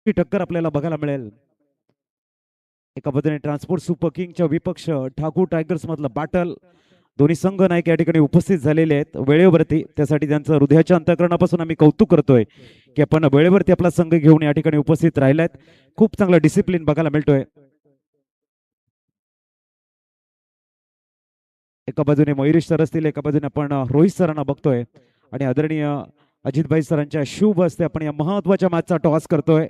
ही टक्कर आपल्याला बघायला मिळेल. एका बाजूने ट्रान्सपोर्ट सुपर किंगच्या विपक्ष ठाकूर टायगर्स मधलं बॅटल. दोन्ही संघ नायक या ठिकाणी उपस्थित झालेले आहेत वेळेवरती. त्यासाठी त्यांचं हृदयाच्या अंतःकरणापासून आम्ही कौतुक करतोय की आपण वेळेवरती आपला संघ घेऊन या ठिकाणी उपस्थित राहिलायत. खूप चांगला डिसिप्लिन बघायला मिळतोय. एका बाजूने मयुरेश सर असतील, एका बाजूने आपण रोहित सरांना बघतोय आणि आदरणीय अजितभाई सरांच्या शुभ हस्ते आपण या महत्वाच्या मॅचचा टॉस करतोय.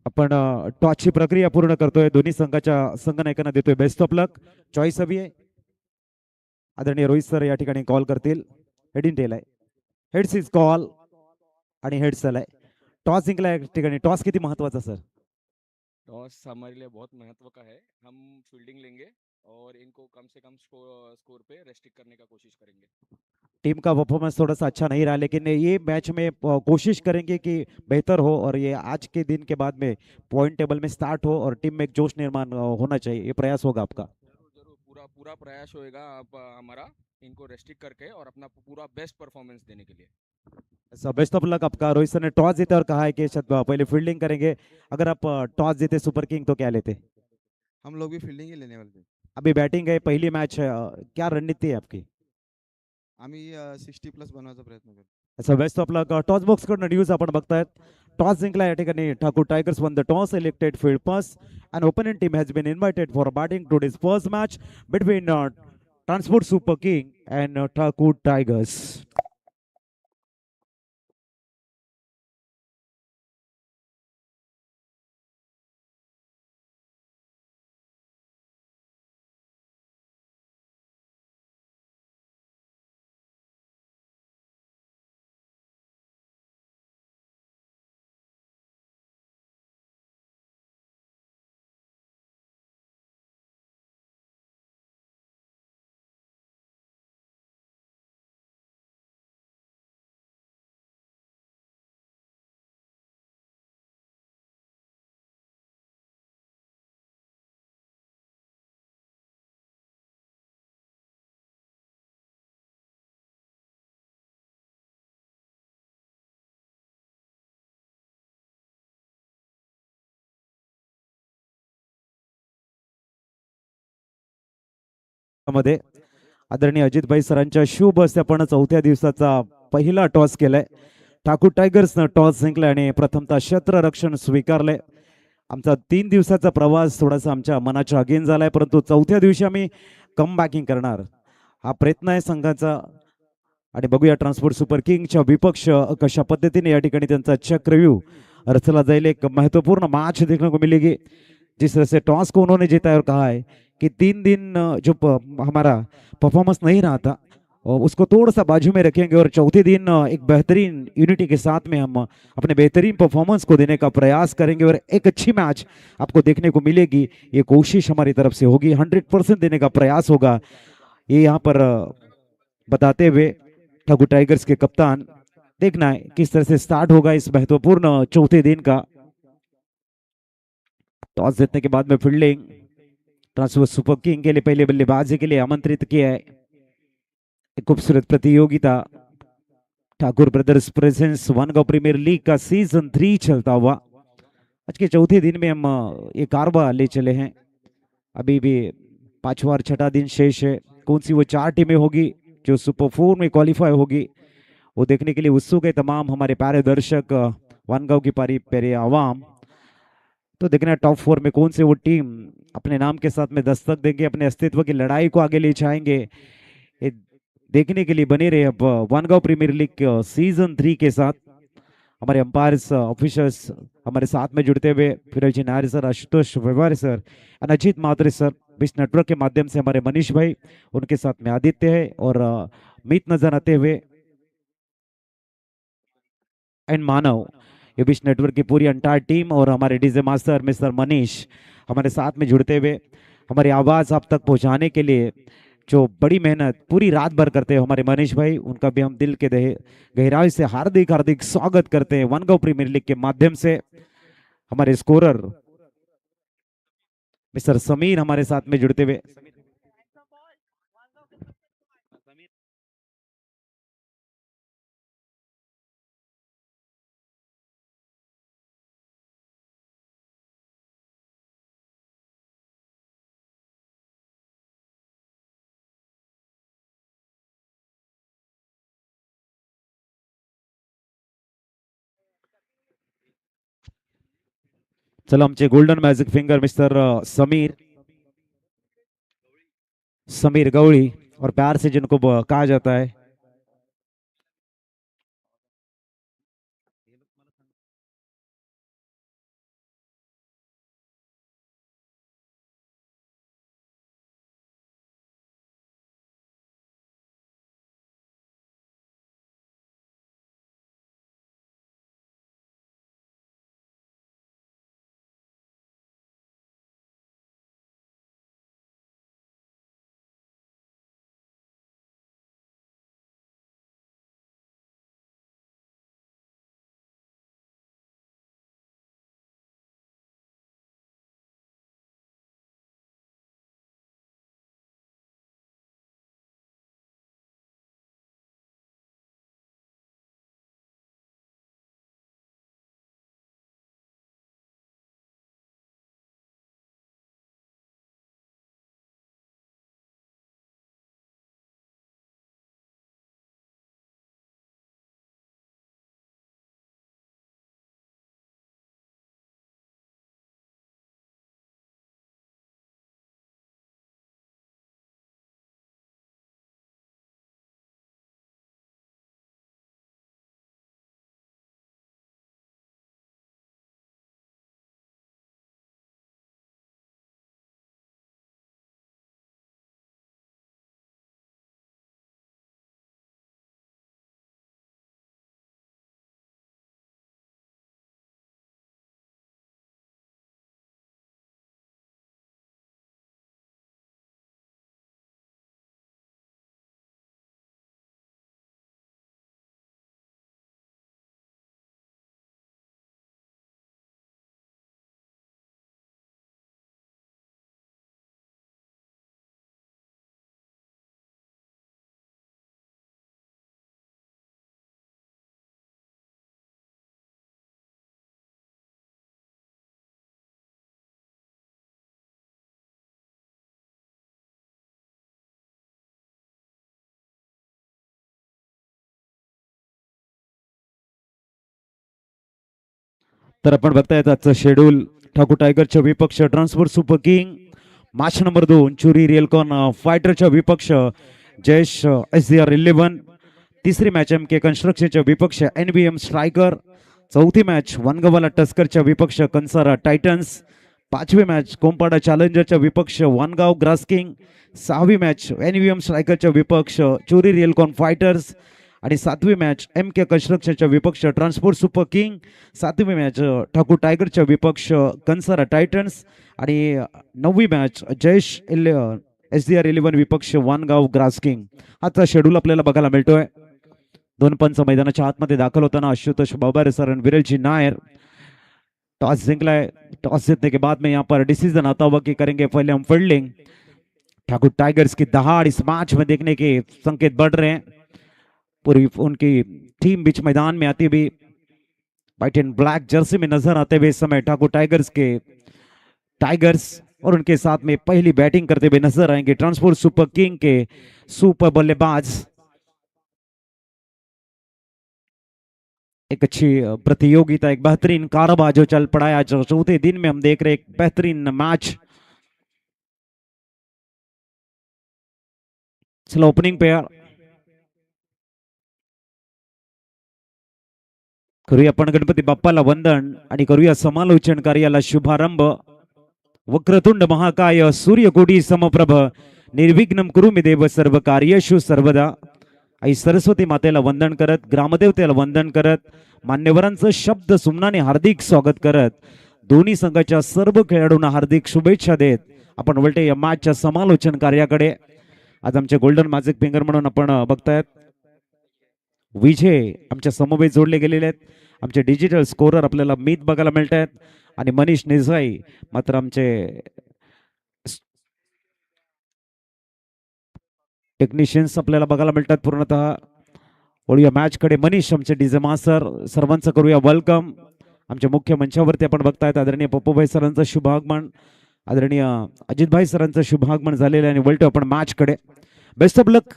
आपण टॉसची प्रक्रिया पूर्ण करतोय. दोन्ही संघाच्या संघनायकांना देतोय बेस्ट ऑफ लक. चॉईस हवी आहे. आदरणीय रोहित सर या ठिकाणी कॉल करतील. हेड इन टेल आहे. हेड्स इज कॉल आणि हेड्स आहे. टॉस जिंकला या ठिकाणी. टॉस किती महत्वाचा सर? टॉस हमारे लिए बहुत महत्व का है। हम फील्डिंग लेंगे और इनको कम से कम स्कोर पे रेस्ट्रिक्ट करने का कोशिश करेंगे। टीम का परफॉर्मेंस थोड़ा सा अच्छा नहीं रहा, लेकिन ये मैच में कोशिश करेंगे कि बेहतर हो और ये आज के दिन के बाद में पॉइंट टेबल में स्टार्ट हो और टीम में एक जोश निर्माण होना चाहिए. ये प्रयास होगा आपका. जरूर जरूर पूरा पूरा प्रयास होएगा आप हमारा इनको रेस्ट्रिक्ट करके और अपना पूरा बेस्ट परफॉर्मेंस देने के लिए। बेस्ट ऑफ लक आपका. रोहित सर ने टॉस जीते और कहा है कि शायद पहले फील्डिंग करेंगे. अगर आप टॉस जीते सुपर किंग तो क्या लेते? हम लोग भी फील्डिंग ही लेने वाले थे। अभी बैटिंग है, पहली मैच है. क्या रणनीति है आपकी? आम्ही 60+ बनवायचा प्रयत्न करू. अच्छा, best of luck. Toss box कडनं न्यूज आपण बघतायत. टॉस जिंकला या ठिकाणी Thakur tigers one the toss elected field first and opponent team has been invited for batting today's first match between Transport Super King and Thakur Tigers. मध्ये आदरणीय अजितभाई सरांच्या शुभ हस्ते आपण चौथ्या दिवसाचा पहिला टॉस केलाय. ठाकूर टायगर्सनं टॉस जिंकला आणि प्रथमतः क्षेत्ररक्षण स्वीकारलंय. आमचा 3 दिवसाचा प्रवास थोडासा आमच्या मनाच्या अगेन झालाय, परंतु चौथ्या दिवशी आम्ही कम बॅकिंग करणार हा प्रयत्न आहे संघाचा. आणि बघूया ट्रान्सपोर्ट सुपर किंगच्या विपक्ष कशा पद्धतीने या ठिकाणी त्यांचा चक्रव्यूह रचला जाईल. एक महत्वपूर्ण मैच देखने को मिलेगी. जिस तरह से टॉस को उन्होंने जीता है और कहा है कि 3 दिन जो हमारा परफॉर्मेंस नहीं रहा था उसको थोड़ा सा बाजू में रखेंगे और चौथे दिन एक बेहतरीन यूनिटी के साथ में हम अपने बेहतरीन परफॉर्मेंस को देने का प्रयास करेंगे और एक अच्छी मैच आपको देखने को मिलेगी. ये कोशिश हमारी तरफ से होगी. 100% देने का प्रयास होगा. ये यहाँ पर बताते हुए ठाकुर टाइगर्स के कप्तान. देखना है किस तरह से स्टार्ट होगा इस महत्वपूर्ण चौथे दिन का. टॉस जीतने के बाद में फील्डिंग ट्रांसफर सुपर किंग के लिए पहले बल्लेबाजी के लिए आमंत्रित किया है. एक खूबसूरत प्रतियोगिता Thakur brothers presents Vangaon premier league का सीजन 3 चलता हुआ आज के चौथे दिन में हम ये कारवा ले चले हैं. अभी भी 5वां और 6वां दिन शेष है. कौन सी वो 4 टीमें होगी जो सुपर 4 में क्वालिफाई होगी वो देखने के लिए उत्सुक है तमाम हमारे प्यारे दर्शक, वनगांव की प्यारे आवाम. तो देखना टॉप 4 में कौन से वो टीम अपने नाम के साथ में दस्तक देंगे, अपने अस्तित्व की लड़ाई को आगे ले जाएंगे. ये देखने के लिए बने रहे अब वनगांव प्रीमियर लीग सीजन 3 के साथ. हमारे अंपायर्स ऑफिसर्स हमारे साथ में जुड़ते हुए फिरोज जी नायर सर, आशुतोष व्यवहार सर, अनजीत मात्रे सर, बिस नेटवर्क के माध्यम से हमारे मनीष भाई, उनके साथ में आदित्य है और मीत नजर आते हुए एंड मानव. ये बिच नेटवर्क की पूरी अंटायर टीम और हमारे डीजे मास्टर मिस्टर मनीष हमारे साथ में जुड़ते हुए हमारी आवाज़ आप तक पहुंचाने के लिए जो बड़ी मेहनत पूरी रात भर करते हैं हमारे मनीष भाई, उनका भी हम दिल के गहराई से हार्दिक हार्दिक स्वागत करते हैं वनगांव प्रीमियर लीग के माध्यम से. हमारे स्कोरर मिस्टर समीर हमारे साथ में जुड़ते हुए. चलो आमचे golden magic finger mister Sameer Gawali और प्यार से जिनको कहा जाता है तर आपण बघतायत आजचं शेड्यूल ठाकूर टायगरच्या विपक्ष transfer super king match number 2 चुरी रियलकॉन फायटरच्या विपक्ष जयेश SDR11 तिसरी मॅच MK कन्स्ट्रक्शनच्या विपक्ष NBM स्ट्रायकर चौथी मॅच वनगवाला टस्करच्या विपक्ष कंसारा टायटन्स पाचवी मॅच कोंपाडा चॅलेंजरच्या विपक्ष वनगाव ग्रास्किंग सहावी मॅच NBM स्ट्रायकरच्या विपक्ष चुरी रियलकॉन फायटर्स आणि सातवी मॅच MK कन्स्ट्रक्शनच्या विपक्ष ट्रान्सपोर्ट सुपर किंग सातवी मॅच ठाकूर टायगरच्या विपक्ष कंसारा टायटन्स आणि नववी मॅच जयेश SDR11 विपक्ष वनगाव ग्रास्किंग आजचा शेड्यूल आपल्याला बघायला मिळतोय दोन पंच मैदानाच्या आतमध्ये दाखल होताना आशुतोष बाबारे सर और विरलजी नायर टॉस जिंकलाय टॉस जीतने के बाद में यहाँ पर डिसीजन आता हुआ कि करेंगे पहले हम फील्डिंग ठाकुर टाइगर्स की दहाड़ इस मैच में देखने के संकेत बढ़ रहे हैं पूरी उनकी टीम बीच मैदान में आती हुई व्हाइट एंड ब्लैक जर्सी में नजर आते हुए इस समय ठाकुर टाइगर्स और उनके साथ में पहली बैटिंग करते हुए नजर आएंगे ट्रांसपोर्ट सुपर किंग के सुपर बल्लेबाज एक अच्छी प्रतियोगिता एक बेहतरीन कारोबार जो चल पड़ा है आज चौथे दिन में हम देख रहे एक बेहतरीन मैच चलो ओपनिंग पेयर करूया आपण गणपती बाप्पाला वंदन आणि करूया समालोचन कार्याला शुभारंभ वक्रतुंड महाकाय सूर्यकोटी समप्रभ निर्विघ्नम कुरु मे देव सर्व कार्येषु सर्वदा आई सरस्वती मातेला वंदन करत ग्रामदेवतेला वंदन करत मान्यवरांचं शब्द सुमनाने हार्दिक स्वागत करत दोन्ही संघाच्या सर्व खेळाडूंना हार्दिक शुभेच्छा देत आपण वळते या मॅचच्या समालोचन कार्याकडे आज आमचे गोल्डन मॅजिक फिंगर म्हणून आपण बघतायत विजय आमच्या समवेत जोडले गेलेले आहेत आमचे डिजिटल स्कोरर आपल्याला मीत बघायला मिळत आहेत आणि मनीष निजाई मात्र आमचे टेक्निशियन्स आपल्याला बघायला मिळतात पूर्णतः वळूया मॅच कडे मनीष आमचे डीजे मास्टर सर्वांचं करूया वेलकम आमच्या मुख्य मंचावरती आपण बघतायत आदरणीय पप्पूभाई सरांचं शुभागमन आदरणीय अजितभाई सरांचं शुभागमन झालेलं आहे आणि वळतो आपण मॅच कडे बेस्ट ऑफ लक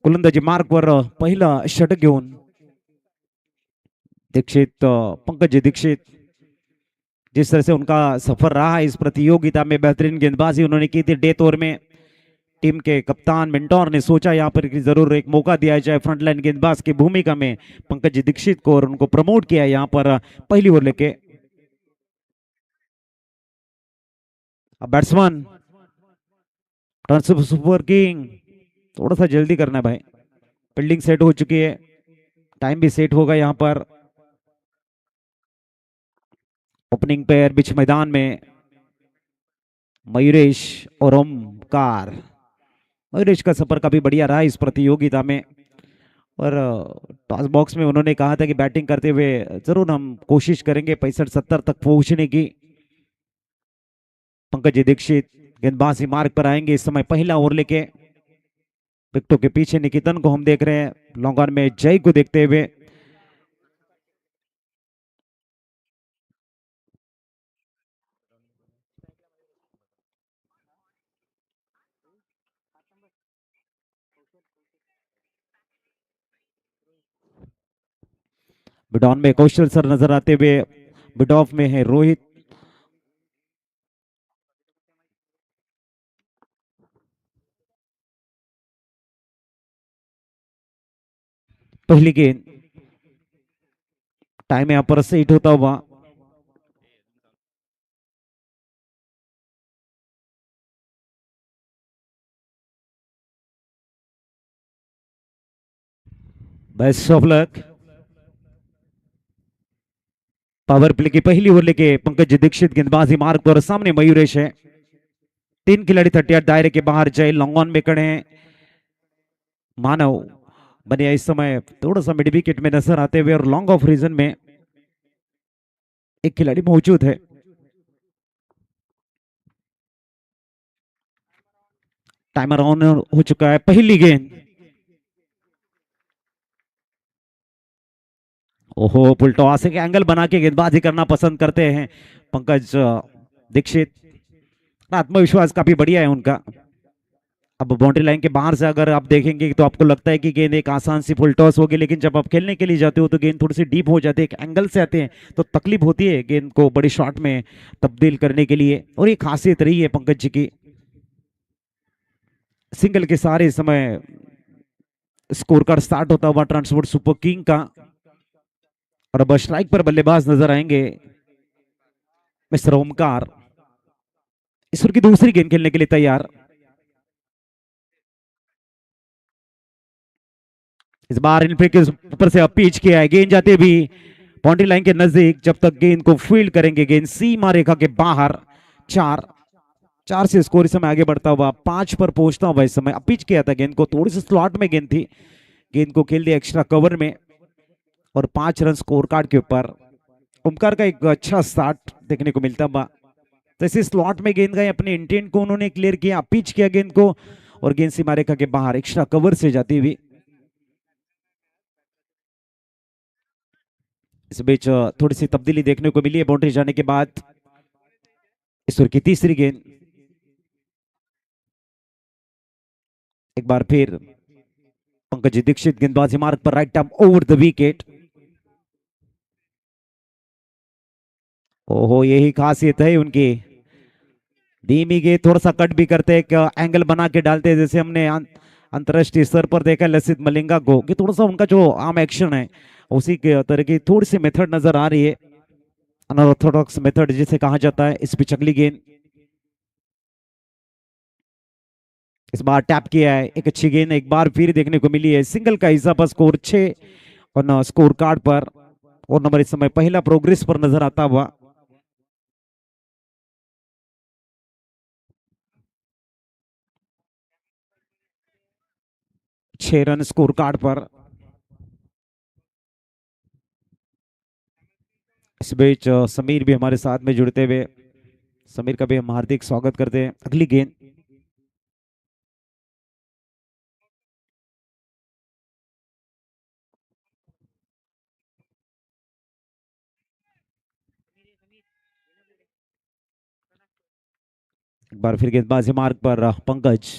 गोलंदाजी मार्कवर पहिला षटक घेऊन दीक्षित पंकज दीक्षित जिस तरह से उनका सफर रहा इस प्रतियोगिता में, बेहतरीन गेंदबाजी उन्होंने की थी डेथ ओवर में। टीम के कप्तान मिंटोर ने सोचा यहाँ पर कि जरूर एक मौका दिया जाए फ्रंटलाइन गेंदबाज की भूमिका में पंकज दीक्षित को, और उनको प्रमोट किया यहाँ पर पहली ओवर लेके। बैट्समैन सुपर किंग, थोड़ा सा जल्दी करना है भाई, फील्डिंग सेट हो चुकी है, टाइम भी सेट होगा यहाँ पर। ओपनिंग पेयर बीच मैदान में मयूरेश और ओमकार। मयूरेश का सफर काफी बढ़िया रहा इस प्रतियोगिता में, और टॉस बॉक्स में उन्होंने कहा था कि बैटिंग करते हुए जरूर हम कोशिश करेंगे 65-70 तक पहुंचने की। पंकज दीक्षित गेंदबाजी मार्ग पर आएंगे इस समय पहला ओवर लेके। विकेटों के पीछे निकितन को हम देख रहे हैं, लॉन्ग ऑन में जय को देखते हुए। मिड ऑन में कौशल सर नजर आते हुए, मिड ऑफ में है रोहित। पहली गेंद, टाइम यहां पर सेट होता हुआ। Best of luck. Power play की पहली ओवर लेके पंकज दीक्षित गेंदबाजी मार्ग पर, सामने मयूरेश है। 3 खिलाड़ी 38 दायरे के बाहर, जय लॉन्ग ऑन में खड़े हैं। मानव बनिया इस समय थोड़ा सा मिड विकेट में नजर आते हुए, और लॉन्ग ऑफ रीजन में एक खिलाड़ी मौजूद है। टाइमर ऑन हो चुका है। पहली गेंद, ओहो, पुल टॉस के एंगल बना के गेंदबाजी करना पसंद करते हैं पंकज दीक्षित। आत्मविश्वास काफी बढ़िया है उनका। अब बाउंड्री लाइन के बाहर से अगर आप देखेंगे तो आपको लगता है कि गेंद एक आसान सी फुल टॉस होगी, लेकिन जब आप खेलने के लिए जाते हो तो गेंद थोड़ी सी डीप हो जाती है, एक एंगल से आते हैं तो तकलीफ होती है गेंद को बड़ी शॉट में तब्दील करने के लिए, और ये खासियत रही है पंकज जी की। सिंगल के सारे समय स्कोर कार्ड स्टार्ट होता हुआ ट्रांसपोर्ट सुपर किंग का, और अब स्ट्राइक पर बल्लेबाज नजर आएंगे मिस्टर ओमकार। ईश्वर की दूसरी गेंद खेलने के लिए तैयार। इस बार इन के ऊपर से पिच किया है, गेंद जाते भी बाउंड्री लाइन के नजदीक, जब तक गेंद को फील्ड करेंगे गेंद सीमा रेखा के बाहर। 4 से स्कोर इस समय आगे बढ़ता हुआ 5 पर पहुंचता हुआ इस समय। पिच किया था गेंद को, थोड़ी सी स्लॉट में गेंद थी, गेंद को खेल दिया एक्स्ट्रा कवर में, और 5 रन स्कोर कार्ड के ऊपर। ओमकार का एक अच्छा स्टार्ट देखने को मिलता हुआ। तो इसी स्लॉट में गेंद गए, अपने इंटेंट को उन्होंने क्लियर किया, पिच किया गेंद को, और गेंद सीमा रेखा के बाहर एक्स्ट्रा कवर से जाती हुई। इस बीच थोड़ी सी तब्दीली देखने को मिली है बाउंड्री जाने के बाद। ईश्वर की तीसरी गेंद, एक बार फिर पंकज दीक्षित गेंदबाजी मार्ग पर, right arm over the wicket. ओहो, यही खासियत है उनकी, धीमी गेंद थोड़ा सा कट भी करते, एक एंगल बना के डालते, जैसे हमने अंतरराष्ट्रीय स्तर पर देखा लसित मलिंगा को, कि थोड़ा सा उनका जो आर्म एक्शन है उसी के तरह की थोड़ी सी मेथड नजर आ रही है, अनऑर्थोडॉक्स मेथड जिसे कहा जाता है। इस पिच अगली गेंद, इस बार टैप किया है, एक अच्छी गेंद एक बार फिर देखने को मिली है। सिंगल का इजाफा स्कोर 6 और स्कोर कार्ड पर, और नंबर इस समय पहला प्रोग्रेस पर नजर आता हुआ। छह रन स्कोर कार्ड पर। इस बीच समीर भी हमारे साथ में जुड़ते हुए, समीर का भी हम हार्दिक स्वागत करते हैं। अगली गेंद, एक बार फिर गेंदबाजी मार्ग पर पंकज।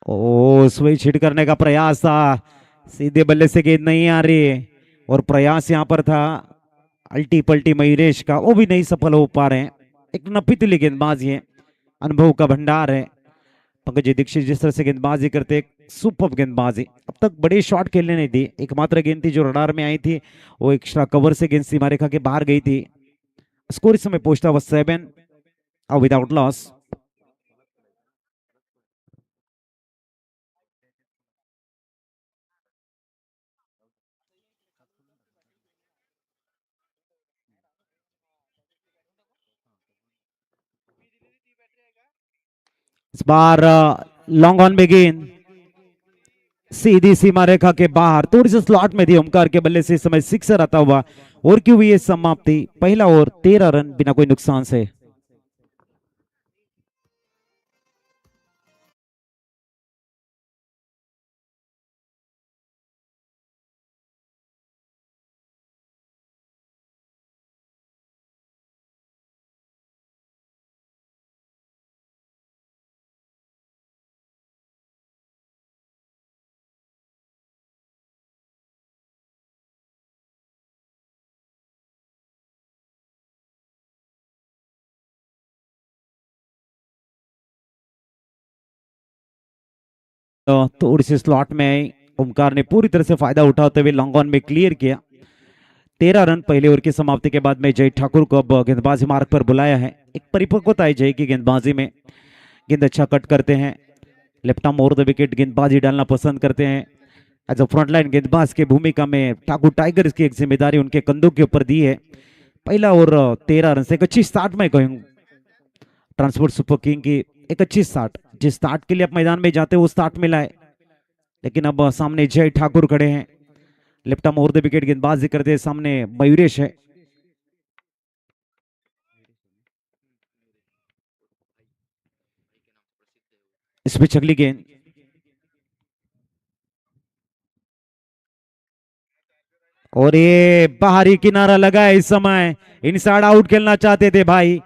ओ, स्विच हिट करने का प्रयास था, सीधे बल्ले से गेंद नहीं आ रही है और प्रयास यहाँ पर था अल्टी पल्टी मयूरेश का, वो भी नहीं सफल हो पा रहे हैं। एक नपीतुली गेंदबाजी है, अनुभव का भंडार है। पंकज दीक्षित जिस तरह से गेंदबाजी करते, सुपर गेंदबाजी, अब तक बड़े शॉट खेलने नहीं दी। एकमात्र गेंद थी जो रडार में आई थी, वो एक्स्ट्रा कवर से गेंद सीमा रेखा के बाहर गई थी। स्कोर इस समय पहुंचता हुआ 7 without loss. Is bar long on में गेंद सीधी सीमा रेखा के बाहर, थोड़ी सी स्लॉट में थी ओमकार के बल्ले से इस समय सिक्सर आता हुआ। और क्यों हुई समाप्ति, पहला ओवर 13 रन बिना कोई नुकसान से। तो थोड़ी सी स्लॉट में ओमकार ने पूरी तरह से फायदा उठाते हुए लॉन्ग ऑन में क्लियर किया। 13 रन पहले ओवर की समाप्ति के बाद में जय ठाकुर को अब गेंदबाजी मार्ग पर बुलाया है। एक परिपक्वता है जय की गेंदबाजी में, गेंद अच्छा कट करते हैं, left arm over the wicket गेंदबाजी डालना पसंद करते हैं। एज अ फ्रंटलाइन गेंदबाज की भूमिका में ठाकुर टाइगर्स की एक जिम्मेदारी उनके कंधों के ऊपर दी है। पहला ओवर 13 रन से एक अच्छी स्टार्ट में कहूँ ट्रांसपोर्ट सुपर किंग की, एक अच्छी स्टार्ट, जिस स्टार्ट के लिए आप मैदान में जाते वो स्टार्ट मिला है। लेकिन अब सामने जय ठाकुर खड़े हैं, left arm over the wicket गेंदबाजी करते हैं, सामने मयूरेश है। इस पे अगली गेंद और ये बाहरी किनारा लगा है। इस समय इनसाइड आउट खेलना चाहते थे भाई,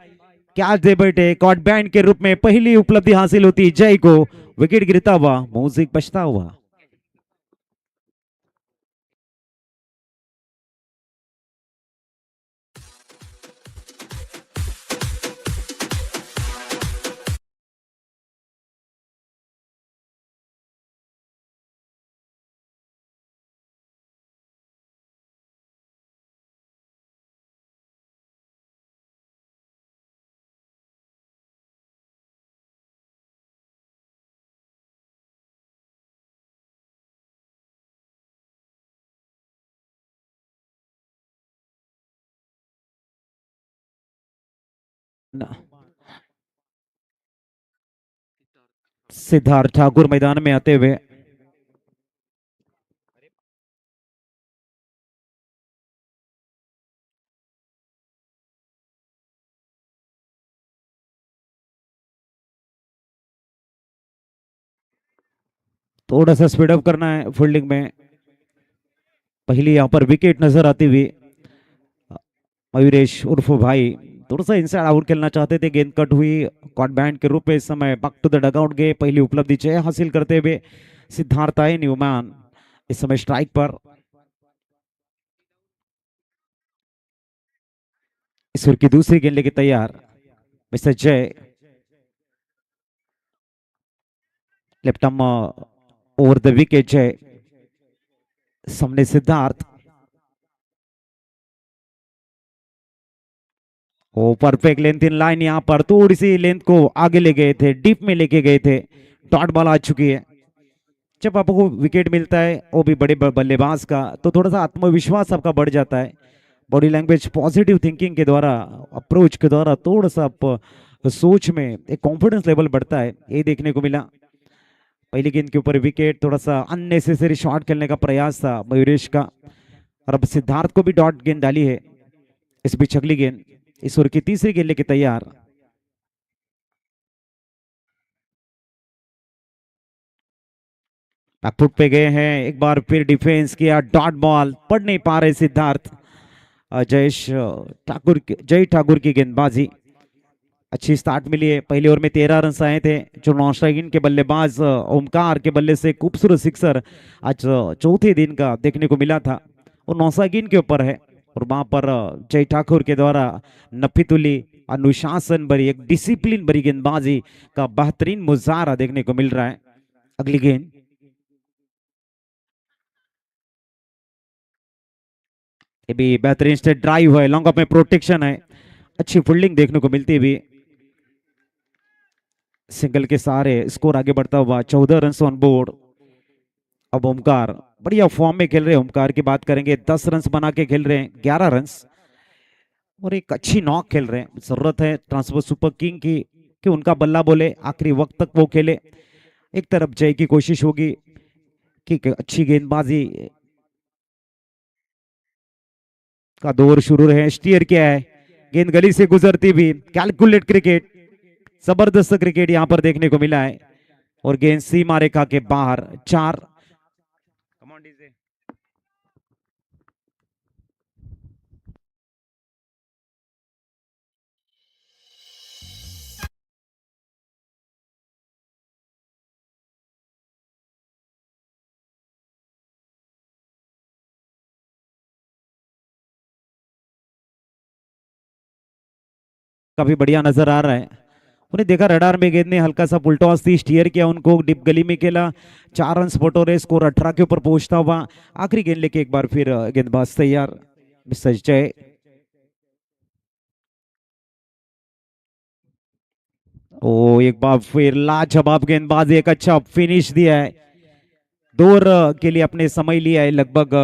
क्या दे बैठे। कॉट बैंड के रूप में पहली उपलब्धि हासिल होती जय को, विकेट गिरता हुआ, म्यूजिक बजता हुआ। सिद्धार्थ ठाकुर मैदान में आते हुए थोड़ा सा स्पीड अप करना है फील्डिंग में। पहली यहां पर विकेट नजर आती हुई मयूरेश उर्फ भाई थोड़ा सा इनसाइड आउट खेलना चाहते थे, गेंद कट हुई। कॉट बैंड के रूप में इस समय बैक टू द डगआउट गए, पहली उपलब्धि जय हासिल करते हुए सिद्धार्थ आए न्यूमैन इस समय स्ट्राइक पर। इस ओवर की दूसरी गेंद लेके तैयार mister Jay, left arm over the wicket Jay, सामने Siddharth. Oh perfect length in line, यहां पर थोड़ी सी लेंथ को आगे ले गए थे, डीप में लेके गए थे। डॉट बॉल आ चुकी है। जब आपको विकेट मिलता है वो भी बड़े बल्लेबाज का, तो थोड़ा सा आत्मविश्वास आपका बढ़ जाता है। बॉडी लैंग्वेज पॉजिटिव थिंकिंग के द्वारा, अप्रोच के द्वारा थोड़ा सा आप सोच में एक कॉन्फिडेंस लेवल बढ़ता है, ये देखने को मिला। पहली गेंद के ऊपर विकेट, थोड़ा सा अननेसेसरी शॉट खेलने का प्रयास था मयूरेश का, और अब सिद्धार्थ को भी डॉट गेंद डाली है। इस बीच अगली गेंद, इस ओवर की तीसरी गेंद लेके तैयार बैकफुट पे गए हैं, एक बार फिर डिफेंस किया, डॉट बॉल, पढ़ नहीं पा रहे सिद्धार्थ। जय ठाकुर की गेंदबाजी। अच्छी स्टार्ट मिली है। पहली ओवर में 13 रन आए थे। जो नौशाहीन के बल्लेबाज ओमकार के बल्ले से खूबसूरत सिक्सर आज चौथे दिन का देखने को मिला था, वो नौशाहीन के ऊपर है। और वहां पर जय ठाकुर के द्वारा नफीतुली अनुशासन भरी, एक डिसिप्लिन भरी गेंदबाजी का बेहतरीन मुजाहरा देखने को मिल रहा है। अगली गेंद ये भी बेहतरीन स्टेट ड्राइव है, लॉन्ग ऑफ में प्रोटेक्शन है, अच्छी फील्डिंग देखने को मिलती हुई। सिंगल के सहारे स्कोर आगे बढ़ता हुआ 14 रन ऑन बोर्ड। अब ओमकार बढ़िया फॉर्म में खेल रहे हैं। ओमकार की बात करेंगे, 10 रन बना के खेल रहे हैं, 11 रन और एक अच्छी नॉक खेल रहे हैं। जरूरत है ट्रांसफर सुपर किंग की कि उनका बल्ला बोले, आखिरी वक्त तक वो खेले। एक तरफ जय की कोशिश होगी कि अच्छी गेंदबाजी का दौर शुरू रहे। स्टीयर किया है, गेंद गली से गुजरती भी, कैलकुलेट क्रिकेट, जबरदस्त क्रिकेट यहां पर देखने को मिला है। और गेंद सीमा रेखा के बाहर, 4। काफी बढ़िया नजर आ रहा है। उन्हें देखा रडार में, गेंद ने हल्का सा पुलटॉस थी, स्टीयर किया उनको, डिप गली में खेला, 4 रन बटोरे, स्कोर 18 के ऊपर पहुंचता हुआ। आखिरी गेंद लेके एक बार फिर गेंदबाज तैयार, मिस्टर जय। ओ एक बार फिर लाजवाब गेंदबाजी, एक अच्छा फिनिश दिया है। दौर के लिए अपने समय लिया है लगभग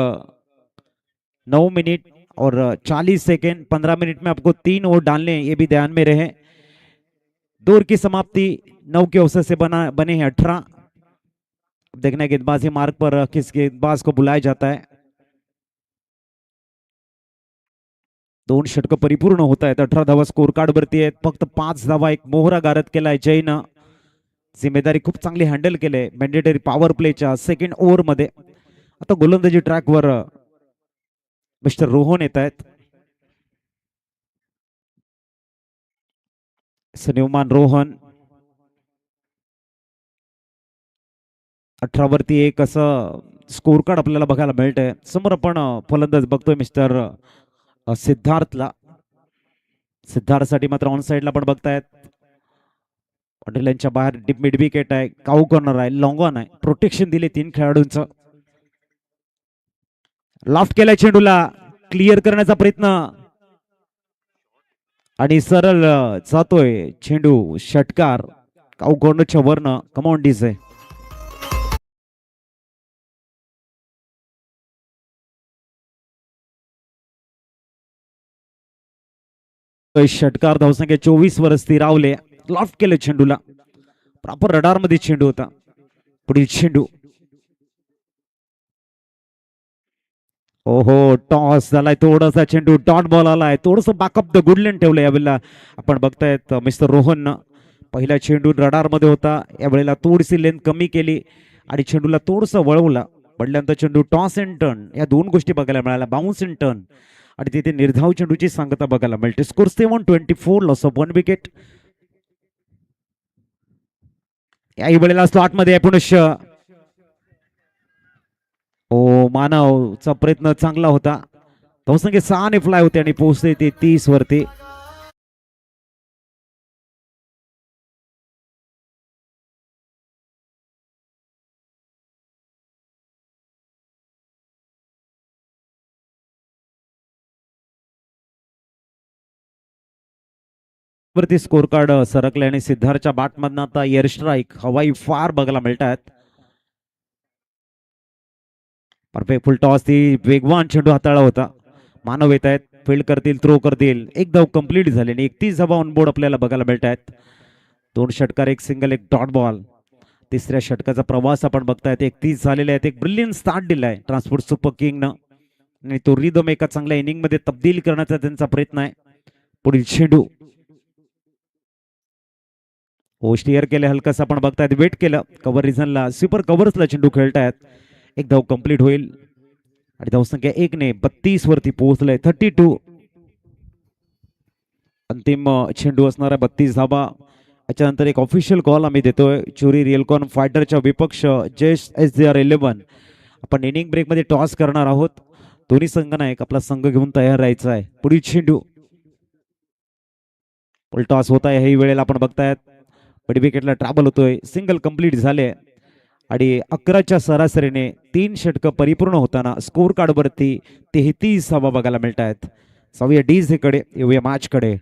9 मिनट और 40 सेकेंड। 15 मिनट में आपको 3 ओवर डालने, ये भी ध्यान में रहे। दौर की समाप्ति 9 के अवसर से बने हैं 18। देखना है गेंदबाजी मार्ग पर किस गेंदबाज को बुलाया जाता है। 2 षटक परिपूर्ण होत आहेत, 18 धावा स्कोर कार्ड वरती आहेत, फक्त 5 धावा, एक मोहरा गारद केलाय जयनं। जिम्मेदारी खूप चांगली हँडल केले मॅन्डेटरी पॉवर प्लेच्या सेकंड ओव्हर मध्ये। आता गोलंदाजी ट्रॅकवर मिस्टर रोहन येत आहेत। सन्यमान रोहन 18 वरती एक असं स्कोर कार्ड आपल्याला बघायला मिळतंय। समोर आपण फलंदाज बघतोय मिस्टर सिद्धार्थला। सिद्धार्थसाठी मात्र ऑन साइडला पण बघतायत, पाटील यांच्या बाहेर डीप मिड विकेट आहे, काऊ कॉर्नर आहे, लॉंग ऑन आहे, प्रोटेक्शन दिले 3 खेळाडूंचं। लॉफ्ट केलाय चेंडूला, क्लिअर करण्याचा प्रयत्न आणि सरळ जातोय चेंडू, षटकार काऊ कॉर्नरच्या वरनं। कम ऑन डीजे, षटकार, धावसंख्या 24 वर स्थिरावले। लॉफ्ट केले चेंडूला, प्रॉपर रडार मध्ये चेंडू होता। पुढील चेंडू, ओहो टॉस झालाय, थोडासा चेंडू डॉट बॉल आलाय, थोडस बॅकअप द गुडलँड ठेवलं यावेळेला। आपण बघतायत मिस्टर रोहन, पहिला चेंडू रडार मध्ये होता, यावेळेला थोडीशी लेंथ कमी केली आणि चेंडूला थोडस वळवला। पडल्यानंतर चेंडू टॉस अँड टर्न या 2 गोष्टी बघायला मिळाल्या, बाउन्स अँड टर्न, आणि तिथे निर्धाव चेंडूची सांगता बघायला मिळते। Score 7-24, loss of 1 wicket. याही वेळेला स्लॉट मध्ये पुनश, ओ मानवचा प्रयत्न चांगला होता, धावसंख्या 6 ने फ्लाय होते आणि पोहोचते ते 30 वरती। वरती स्कोर कार्ड सरकले आणि सिद्धार्थच्या बॅटमधनं आता एअर स्ट्राईक, हवाई फार बघायला मिळतात। परफेक्ट फुल टॉस, ती वेगवान चेंडू हाताळला होता। मानव येत आहेत, फील्ड करतील, थ्रो करतील, एक धाव कंप्लीट झाली आणि 31 धावा ऑन बोर्ड आपल्याला बघायला मिळत आहेत। 2 षटकार, एक सिंगल, एक डॉट बॉल। तिसऱ्या षटकाचा प्रवास आपण बघतायत, 31 झालेले आहेत। एक ब्रिलियंट स्टार्ट दिलाय ट्रान्सपोर्ट सुपर किंगनं आणि तो रिदम एका चांगल्या इनिंग मध्ये तब्दील करण्याचा त्यांचा प्रयत्न आहे। पुढील चेंडू, स्टीयर केले, हलकासा आपण बघतायत, वेट केलं, कव्हर रिझनला, सुपर कव्हर्सला चेंडू खेळतायत। एक धाव कंप्लीट होईल आणि धावसंख्या 1 ने 32 वरती पोहोचलंय, 32। अंतिम चेंडू असणार आहे 32 धाबा. याच्यानंतर एक ऑफिशियल कॉल आम्ही देतोय. चोरी रिअलकॉन फायटरच्या विपक्ष जयेश SJR11 आपण इनिंग ब्रेक मध्ये टॉस करणार आहोत. दोन्ही संघांना एक आपला संघ घेऊन तयार राहायचा आहे. पुढील चेंडू टॉस होत आहे. ही वेळेला आपण बघतायत बडी विकेटला ट्रॅव्हल होतोय. सिंगल कंप्लीट झाले आणि 11च्या सरासरीने 3 षटकं परिपूर्ण होताना स्कोर कार्ड वरती 33 धावा बघायला मिळत आहेत. जाऊया डीजे कडे, येऊया मॅच कडे.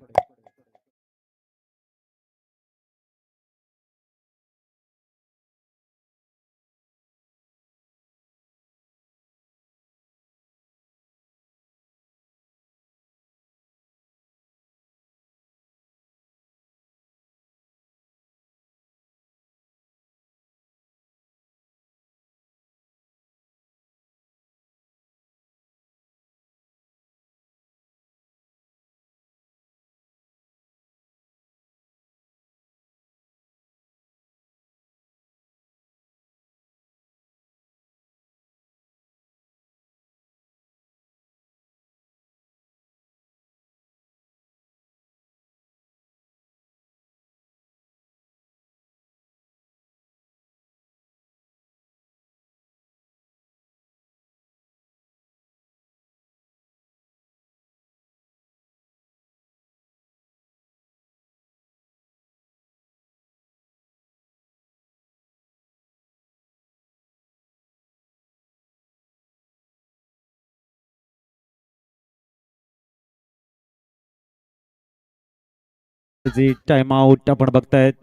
टाइम आउट आपण बघतायत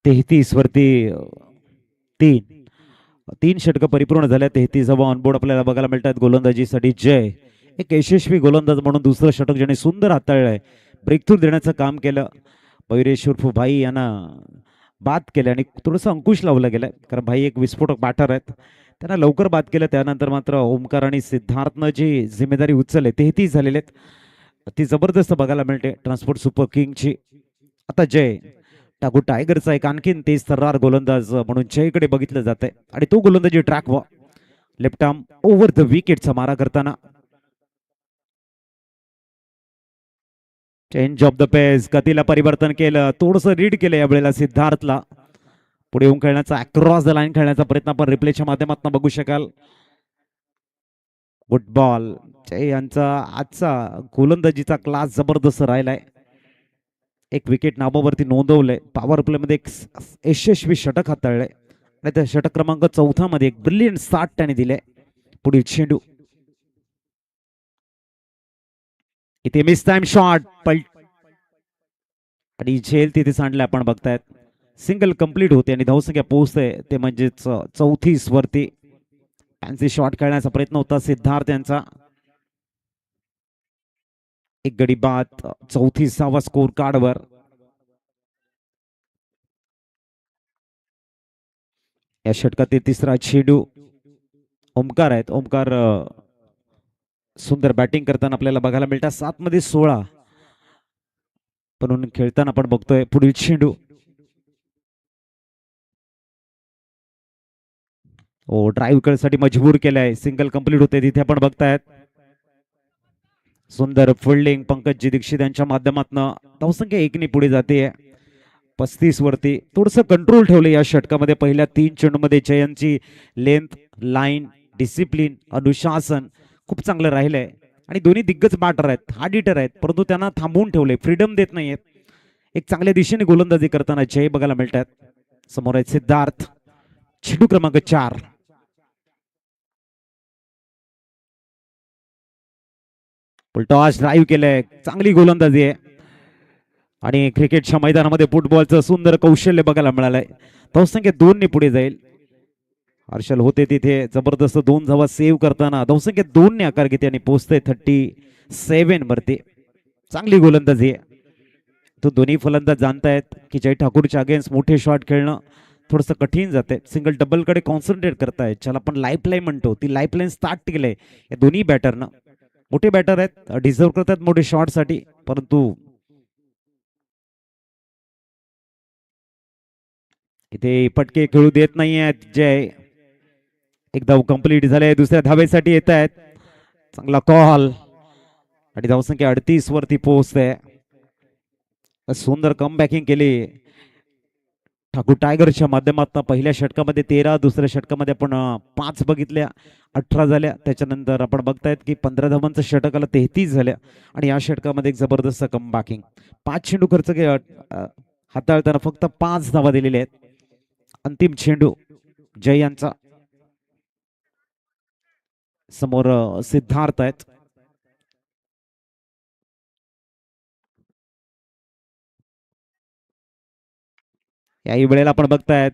33 वरती 3 षटकं परिपूर्ण झाल्या. 33वा ऑनबोर्ड आपल्याला बघायला मिळतात. गोलंदाजीसाठी जय एक यशस्वी गोलंदाज म्हणून दुसरं षटक ज्याने सुंदर हाताळलंय, ब्रेकथ्रू देण्याचं काम केलं. पैरेश उर्फ भाई यांना बाद केले आणि थोडंसं अंकुश लावलं गेलं, कारण भाई एक विस्फोटक बॅटर आहेत. त्यांना लवकर बाद केलं. त्यानंतर मात्र ओमकार आणि सिद्धार्थनं जी जिम्मेदारी उचलली 33 झालेले आहेत. ती जबरदस्त बघायला मिळते ट्रान्सपोर्ट सुपर किंगची. आता जय टाकू टायगरचा एक आणखीन तेज तर्रार गोलंदाज म्हणून जयकडे बघितलं जात आहे आणि तो गोलंदाजी ट्रॅक व लेफ्ट आर्म ओव्हर द विकेटचा मारा करताना चेंज ऑफ द पेस, गतीला परिवर्तन केलं, थोडंसं रीड केलं या वेळेला सिद्धार्थला. पुढे येऊन खेळण्याचा अक्रॉस द लाईन खेळण्याचा प्रयत्न आपण रिप्लेच्या माध्यमातून बघू शकाल. फुटबॉल जय यांचा आजचा गोलंदाजीचा क्लास जबरदस्त राहिलाय. एक विकेट नावावरती नोंदवलंय. पॉवर प्ले मध्ये एक यशस्वी षटक हाताळलंय आणि त्या षटक क्रमांक 4 मध्ये एक ब्रिलियंट 60 त्याने दिले. पुढील चेंडू इथे मिस टाइम शॉट आणि झेल तिथे सांडले आपण बघतायत. सिंगल कंप्लीट होते आणि धावसंख्या पोहोचते ते म्हणजेच 34 वरती. फॅन्सी शॉट खेळण्याचा प्रयत्न होता सिद्धार्थ यांचा. एक गडी बाद 34वा स्कोर कार्डवर. या षटकातील तिसरा चेंडू ओमकार आहेत. ओमकार सुंदर बॅटिंग करताना आपल्याला बघायला मिळतात. 7 मध्ये 16 पण खेळताना आपण बघतोय. पुढील चेंडू ड्राईव्ह साठी मजबूर केलाय. सिंगल कंप्लीट होते तिथे आपण बघतायत. सुंदर फिल्डिंग पंकजी दीक्षित यांच्या माध्यमातून धावसंख्या 1 पुढे जाते 35 वरती. थोडस कंट्रोल ठेवलं या षटकामध्ये. पहिल्या 3 चेंडूमध्ये जयंतची लेंथ, लाईन, डिसिप्लिन, अनुशासन खूप चांगलं राहिलंय आणि दोन्ही दिग्गज बॅटर आहेत, हार्ड हिटर आहेत, परंतु त्यांना थांबवून ठेवले, फ्रीडम देत नाहीयेत. एक चांगल्या दिशेने गोलंदाजी करताना जय बघायला मिळतात. समोर आहेत सिद्धार्थ. चेंडू क्रमांक 4 टॉस ड्राईव्ह केलंय. चांगली गोलंदाजी आहे आणि क्रिकेटच्या मैदानामध्ये फुटबॉलचं सुंदर कौशल्य बघायला मिळालंय. धावसंख्या 2 पुढे जाईल. हर्षल होते तिथे जबरदस्त 2 धावा सेव्ह करताना धावसंख्या 2 आकार घेते आणि पोहोचते 37 वरती. चांगली गोलंदाजी आहे. तो दोन्ही फलंदाज जाणतायत की जय ठाकूरच्या अगेन्स्ट मोठे शॉट खेळणं थोडंसं कठीण जाते. सिंगल डबल कडे कॉन्सन्ट्रेट करतायत, ज्याला आपण लाईफलाईन म्हणतो. ती लाईफलाईन स्टार्ट केलंय या दोन्ही बॅटरनं. मोठे बॅटर आहेत, डिझर्व करतात मोठे शॉट साठी, परंतु इथे पटके खेळू देत नाहीयेत जय. एक धाव कंप्लीट झाले. दुसऱ्या धावेसाठी येत आहेत. चांगला कॉल आणि धावसंख्या 38 वरती पोहोचते. सुंदर कम बॅकिंग केली ठाकूर टायगरच्या माध्यमातून. पहिल्या षटकामध्ये 13, दुसऱ्या षटकामध्ये आपण 5 बघितल्या, 18 झाल्या. त्याच्यानंतर आपण बघतायत की 15 धावांचं षटक आलं, 33 झाल्या. आणि या षटकामध्ये एक जबरदस्त कम बॅकिंग. 5 चेंडू खर्च हाताळताना फक्त 5 धावा दिलेल्या आहेत. अंतिम चेंडू जय यांचा. समोर सिद्धार्थ आहेत. याही वेळेला आपण बघतायत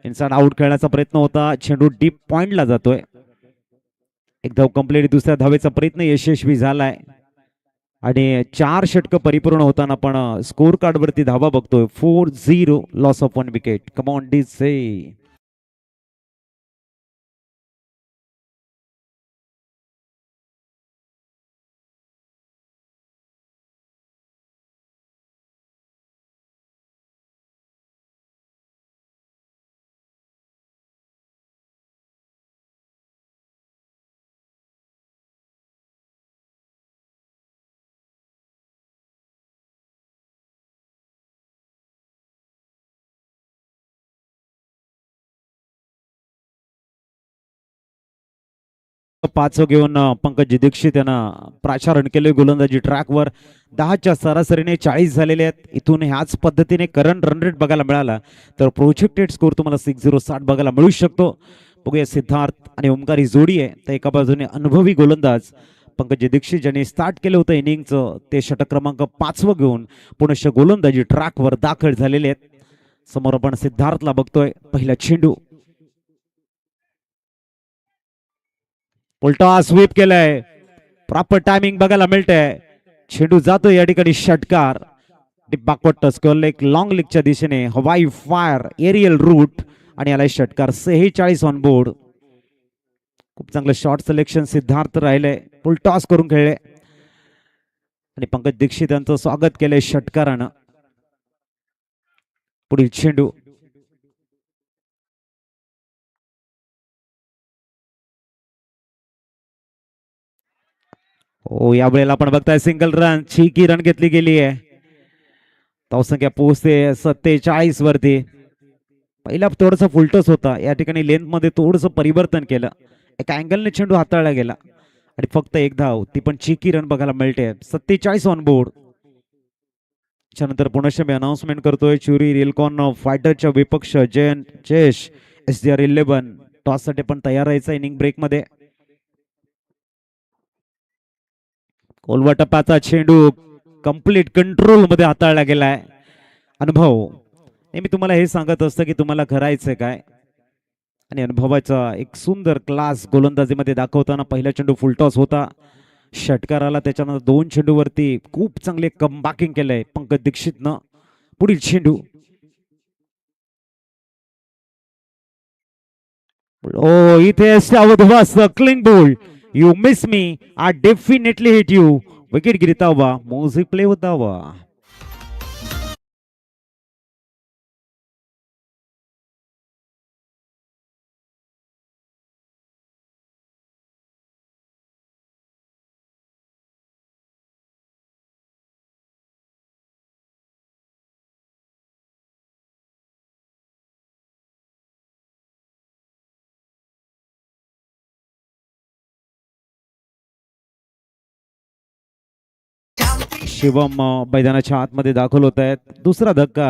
इनसाइड आउट खेळण्याचा प्रयत्न होता. चेंडू डीप पॉइंटला जातोय. एक धाव कंप्लीट, दुसऱ्या धावेचा प्रयत्न यशस्वी झालाय. आणि 4 षटक परिपूर्ण होताना आपण स्कोर कार्ड वरती धावा बघतोय. 4-0, loss of 1 wicket. Come on DJ. पाचव घेऊन पंकज दीक्षित यांना प्राचारण केले गोलंदाजी ट्रॅकवर. 10च्या सरासरीने 40 झालेले आहेत. इथून ह्याच पद्धतीने करंट रन रेट बघायला मिळाला तर प्रोजेक्टेड स्कोर तुम्हाला 6-0-60 बघायला मिळू शकतो. बघूया सिद्धार्थ आणि ओमकार ही जोडी आहे. तर एका बाजूने अनुभवी गोलंदाज पंकज दीक्षित ज्यांनी स्टार्ट केलं होतं इनिंगचं ते षटक क्रमांक 5 घेऊन पुनश्च गोलंदाजी ट्रॅकवर दाखल झालेले आहेत. समोर आपण सिद्धार्थला बघतोय. पहिला चेंडू उलटा स्वीप केलाय. प्रॉपर टायमिंग बघायला मिळतंय. चेंडू जातो या ठिकाणी षटकार. बॅकवर्ड टच केलं एक लॉंग लिगच्या दिशेने हवाई फायर एरियल रूट आणि याला षटकार. 46 ऑन बोर्ड. खूप चांगलं शॉर्ट सिलेक्शन सिद्धार्थ राहिले. फुल टॉस करून खेळले आणि पंकज दीक्षित यांचं स्वागत केलंय षटकारानं. पुढील चेंडू हो, या वेळेला आपण बघताय सिंगल रन चिकी रन घेतली गेली आहे. धावसंख्या पोहोचते 47 वरती. पहिला थोडस फुलटस होता. या ठिकाणी लेंथ मध्ये थोडस परिवर्तन केलं. एका अँगलने चेंडू हाताळला गेला आणि फक्त एक धाव, ती पण चिकी रन बघायला मिळते. 47 ऑन बोर्ड. त्यानंतर पुनश्च मी अनाउन्समेंट करतोय चुरी रिलकॉन फायटरच्या विपक्ष जयेश SDR 11 टॉस साठी पण तयार राहायचं इनिंग ब्रेक मध्ये. कोलवा टप्प्याचा चेंडू कंप्लीट कंट्रोल मध्ये हाताळला गेलाय. अनुभव मी तुम्हाला हे सांगत असतं की तुम्हाला करायचं काय आणि अनुभवाचा एक सुंदर क्लास गोलंदाजीमध्ये दाखवताना पहिला चेंडू फुलटॉस होता. षटकाराला त्याच्यानंतर 2 चेंडूवरती खूप चांगले कमबॅकिंग केलंय पंकज दीक्षितनं. पुढील चेंडू ओ इथे सावधवास क्लिंग ball. You miss me, I definitely hit you. Wicket गिरता हुआ म्यूजिक प्ले होता हुआ. शिवम मैदानाच्या आतमध्ये दाखल होत आहेत. दुसरा धक्का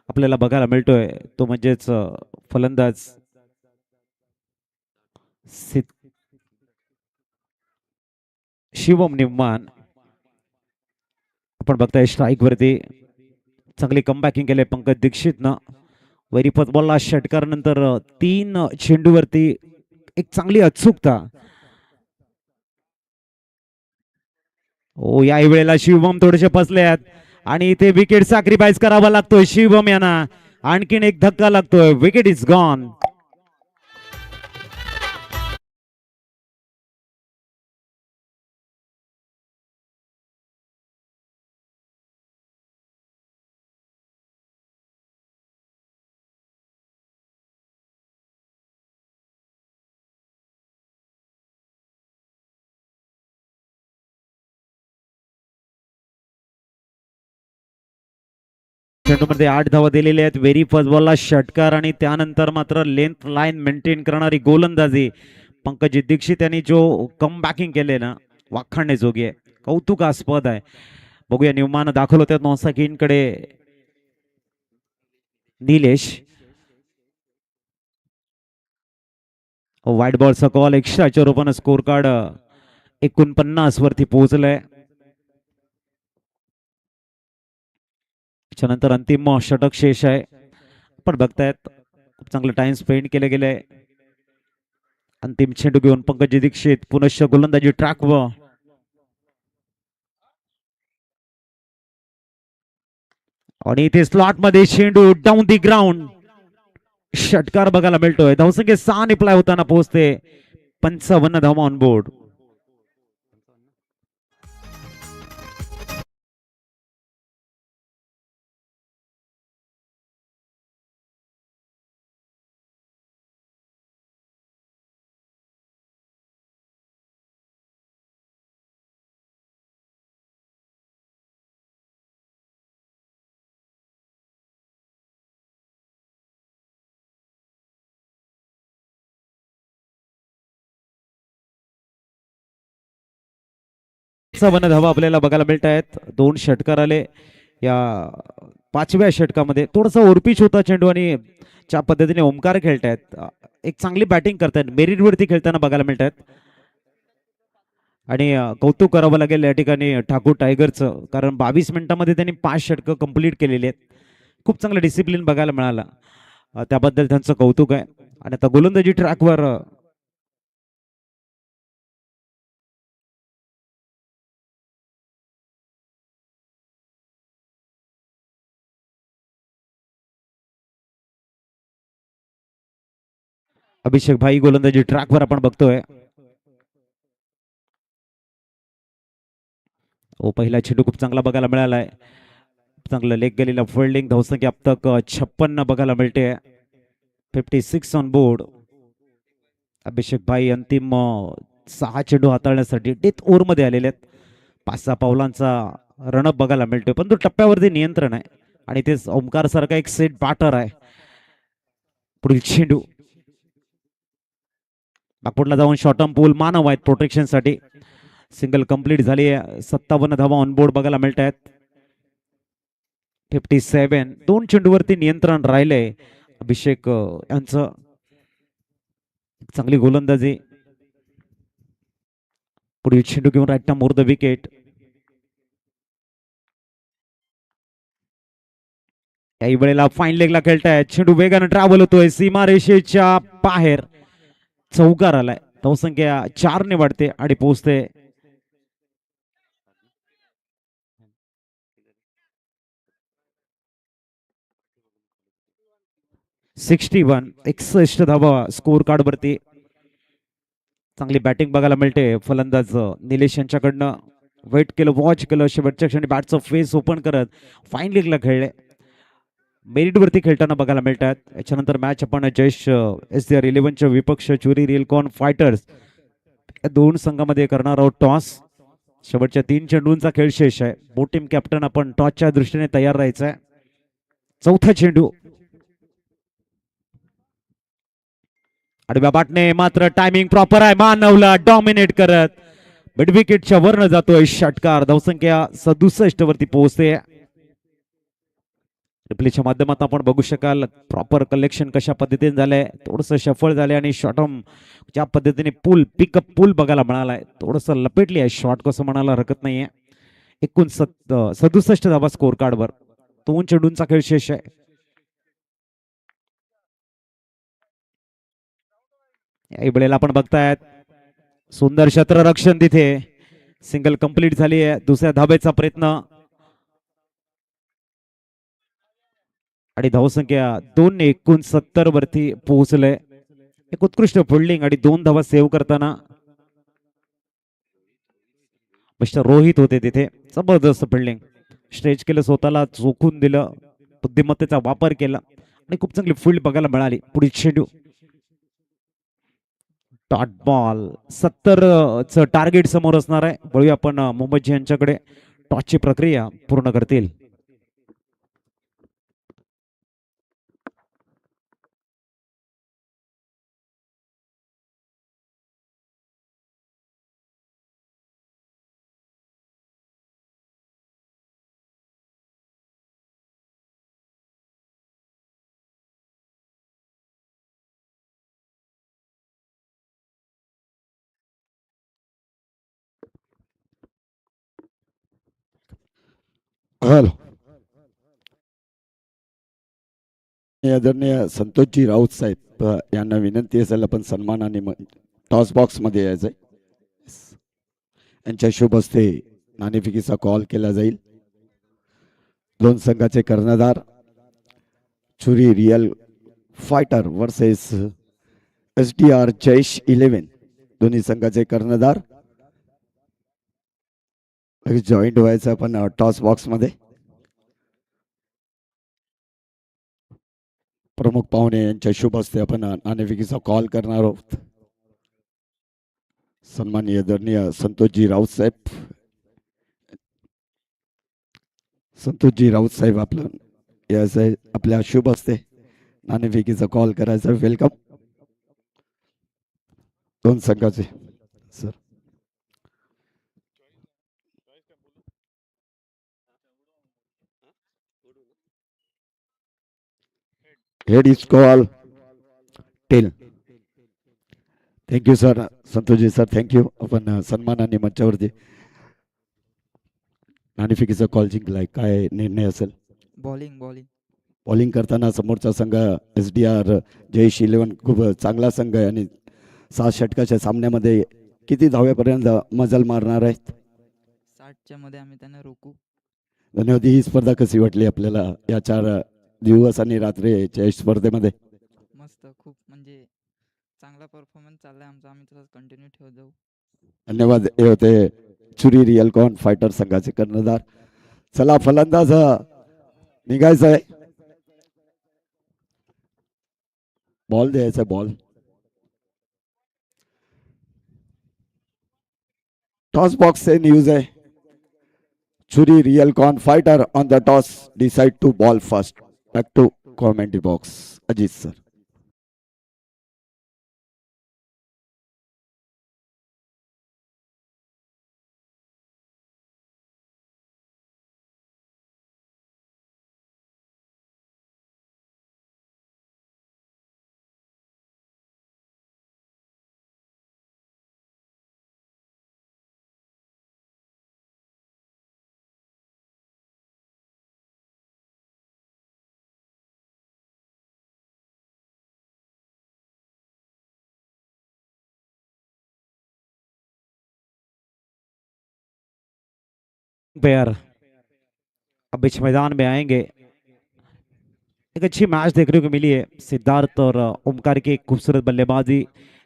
आपल्याला बघायला मिळतोय तो म्हणजेच फलंदाज शिवम निम्मान. आपण बघताय स्ट्राईक वरती चांगली कमबॅकिंग केले पंकज दीक्षितनं. वैरीपत बॉलला षटकार नंतर 3 चेंडूवरती एक चांगली अचूकता. हो, या वेळेला शिवम थोडेसे फसले आहेत आणि इथे विकेट सॅक्रिफाईस करावा लागतोय शिवम यांना. आणखीन एक धक्का लागतोय. Wicket is gone. चेंडूमध्ये 8 धावा दिलेल्या आहेत. व्हेरी फर्स्ट बॉलला षटकार आणि त्यानंतर मात्र लेंथ लाईन मेंटेन करणारी गोलंदाजी पंकज दीक्षित यांनी जो कम बॅकिंग केले ना, वाखाणण्याजोगी आहे, कौतुकास्पद आहे. बघूया निर्माण दाखल होत्या नौसाकींकडे निलेश. वाईट बॉलचा कॉल. 100च्या रूपानं स्कोर कार्ड 49 वरती पोहोचलंय. त्याच्यानंतर अंतिम षटक शेष आहे. पण बघतायत खूप चांगलं टाइम स्पेंड केलं गेलंय. अंतिम चेंडू घेऊन पंकज दीक्षित पुनश्च गोलंदाजी ट्रॅकवर. आणि इथे स्लॉट मध्ये चेंडू डाऊन दी ग्राउंड. षटकार बघायला मिळतोय. धावसंख्या 6 रिप्लाय होताना पोहोचते. 55 धावा ऑन बोर्ड. धावा आपल्याला बघायला मिळत आहेत. 2 षटकार आले या 5व्या षटकामध्ये. थोडासा ओरपिच होता चेंडू आणि ज्या पद्धतीने ओमकार खेळतायत, एक चांगली बॅटिंग करतायत, मेरिट वरती खेळताना बघायला मिळत आहेत. आणि कौतुक करावं लागेल या ठिकाणी ठाकूर टायगरचं, कारण 22 मिनिटांमध्ये त्यांनी 5 षटकं कंप्लीट केलेली आहेत. खूप चांगलं डिसिप्लिन बघायला मिळालं, त्याबद्दल त्यांचं कौतुक आहे. आणि आता गोलंदाजी ट्रॅकवर अभिषेक भाई गोलंदाजी ट्रॅकवर आपण बघतोय. पहिला चेंडू खूप चांगला बघायला मिळाला आहे. चांगलं लेग गेलेला फिल्डिंग. धावसंख्या अब तक 56 बघायला मिळते. 56 ऑन बोर्ड. अभिषेक भाई अंतिम 6 चेंडू हाताळण्यासाठी डेथ ओव्हर मध्ये आलेले आहेत. 5-6 पावलांचा रनअप बघायला मिळतोय, पण तो टप्प्यावरती नियंत्रण आहे. आणि तेच ओमकार सारखा एक सेट बॅटर आहे. पुढील चेंडू बाकपुटला जाऊन शॉर्ट टर्म पूल मानव आहेत प्रोटेक्शन साठी. सिंगल कंप्लीट झाली आहे. 57 धावा ऑन बोर्ड बघायला मिळत आहेत. 57. 2 चेंडूवरती नियंत्रण राहिलंय अभिषेक यांचं. चांगली गोलंदाजी. पुढील चेंडू घेऊन राईट मोर द विकेट. याही वेळेला फाईन लेगला खेळतायत. चेंडू वेगानं ट्रॅव्हल होतोय सीमारेषेच्या बाहेर. चौकार आलाय. धावसंख्या 4 ने वाढते आणि पोहोचते 61. 61 धावा स्कोर कार्ड वरती. चांगली बॅटिंग बघायला मिळते फलंदाज निलेश यांच्याकडनं. वेट केलं, वॉच केलं, शेवटच्या क्षणी बॅटचं फेस ओपन करत फाईन लेगला खेळले. मेरिट वरती खेळताना बघायला मिळतात. याच्यानंतर मॅच आपण जयेश SR11च्या विपक्ष चुरी रिलकॉन फायटर्स या 2 संघामध्ये करणार आहोत टॉस. शेवटच्या 3 चेंडूंचा खेळ शेष आहे. बोथ टीम कॅप्टन आपण टॉसच्या दृष्टीने तयार राहायचं आहे. चौथा चेंडू आडव्या बाटने मात्र टायमिंग प्रॉपर आहे. मानवला डॉमिनेट करत मिड विकेटच्या वरनं जातोय षटकार. धावसंख्या 67 वरती पोहोचते. रिप्लेच्या माध्यमातून आपण बघू शकाल प्रॉपर कलेक्शन कशा पद्धतीने झालंय. थोडंसं शफल झालंय आणि शॉर्टम ज्या पद्धतीने पूल पिकअप पूल बघायला मिळालाय. थोडंसं लपेटली आहे शॉर्ट, कसं म्हणायला हरकत नाहीये. 67 धावा स्कोर कार्डवर. 2 चेंडूंचा खेळ शेष आहे. याही वेळेला आपण बघतायत सुंदर क्षेत्ररक्षण. तिथे सिंगल कंप्लीट झाली आहे. दुसऱ्या धाब्याचा प्रयत्न आणि धावसंख्या 269 वरती पोहोचले. एक उत्कृष्ट फिल्डिंग आणि 2 धावा सेव्ह करताना मिस्टर रोहित होते तिथे. जबरदस्त फिल्डिंग. स्ट्रेच केलं, स्वतःला चोखून दिलं, बुद्धिमत्तेचा वापर केला आणि खूप चांगली फील्ड बघायला मिळाली. पुढील चेंडू डॉट बॉल. 70चं टार्गेट समोर असणार आहे. बघूया आपण मोहम्मदजी यांच्याकडे. टॉसची प्रक्रिया पूर्ण करतील. हॅलो. आदरणीय संतोषजी राऊत साहेब यांना विनंती असेल आपण सन्मानाने टॉस बॉक्स मध्ये यायचंय. यांच्या शुभ हस्ते नाणेफेकीचा कॉल केला जाईल. दोन संघाचे कर्णधार चुरी real fighter versus SDR Jayesh 11. दोन्ही संघाचे कर्णधार जॉईंट व्हायचं आपण टॉस बॉक्स मध्ये. प्रमुख पाहुणे यांच्या शुभ हस्ते आपण नाणेफेकीचा कॉल करणार आहोत. सन्माननीय आदरणीय संतोषजी राऊत साहेब. संतोषजी राऊत साहेब याचं आपल्या शुभ हस्ते नाणेफेकीचा कॉल करायचा. वेलकम दोन संघाचे sir. Head is call tail. Thank you sir. Santoshji sir thank you. आपण सन्मानाने मंचावरती नाणेफेकीचा कॉल जिंकलाय. काय निर्णय असेल? बॉलिंग बॉलिंग करताना समोरचा संघ SDR जयेश 11 खूप चांगला संघ आहे आणि 7 षटकाच्या सामन्यामध्ये किती धाव्यापर्यंत मजल मारणार आहेत? 60च्या मध्ये आम्ही त्यांना रोखू. धन्यवाद. ही स्पर्धा कशी वाटली आपल्याला या 4 दिवस आणि रात्रीच्या स्पर्धेमध्ये? मस्त, खूप म्हणजे चांगला परफॉर्मन्स चाललाय आमचा. आम्ही तसंच कंटिन्यू ठेवत जाऊ. धन्यवाद. हे होते चुरी रियल कॉन फायटर संघाचे कर्णधार. चला फलंदाज निघायचं आहे. बॉल द्यायचा. बॉल टॉस बॉक्स से न्यूज है. चुरी रियल कॉन fighter on the toss decide to bowl first. Back to commentary box. Ajit sir. Pair अब बीच मैदान में आएंगे. एक अच्छी मैच देखने को मिली है. सिद्धार्थ और ओमकार की एक खूबसूरत बल्लेबाजी,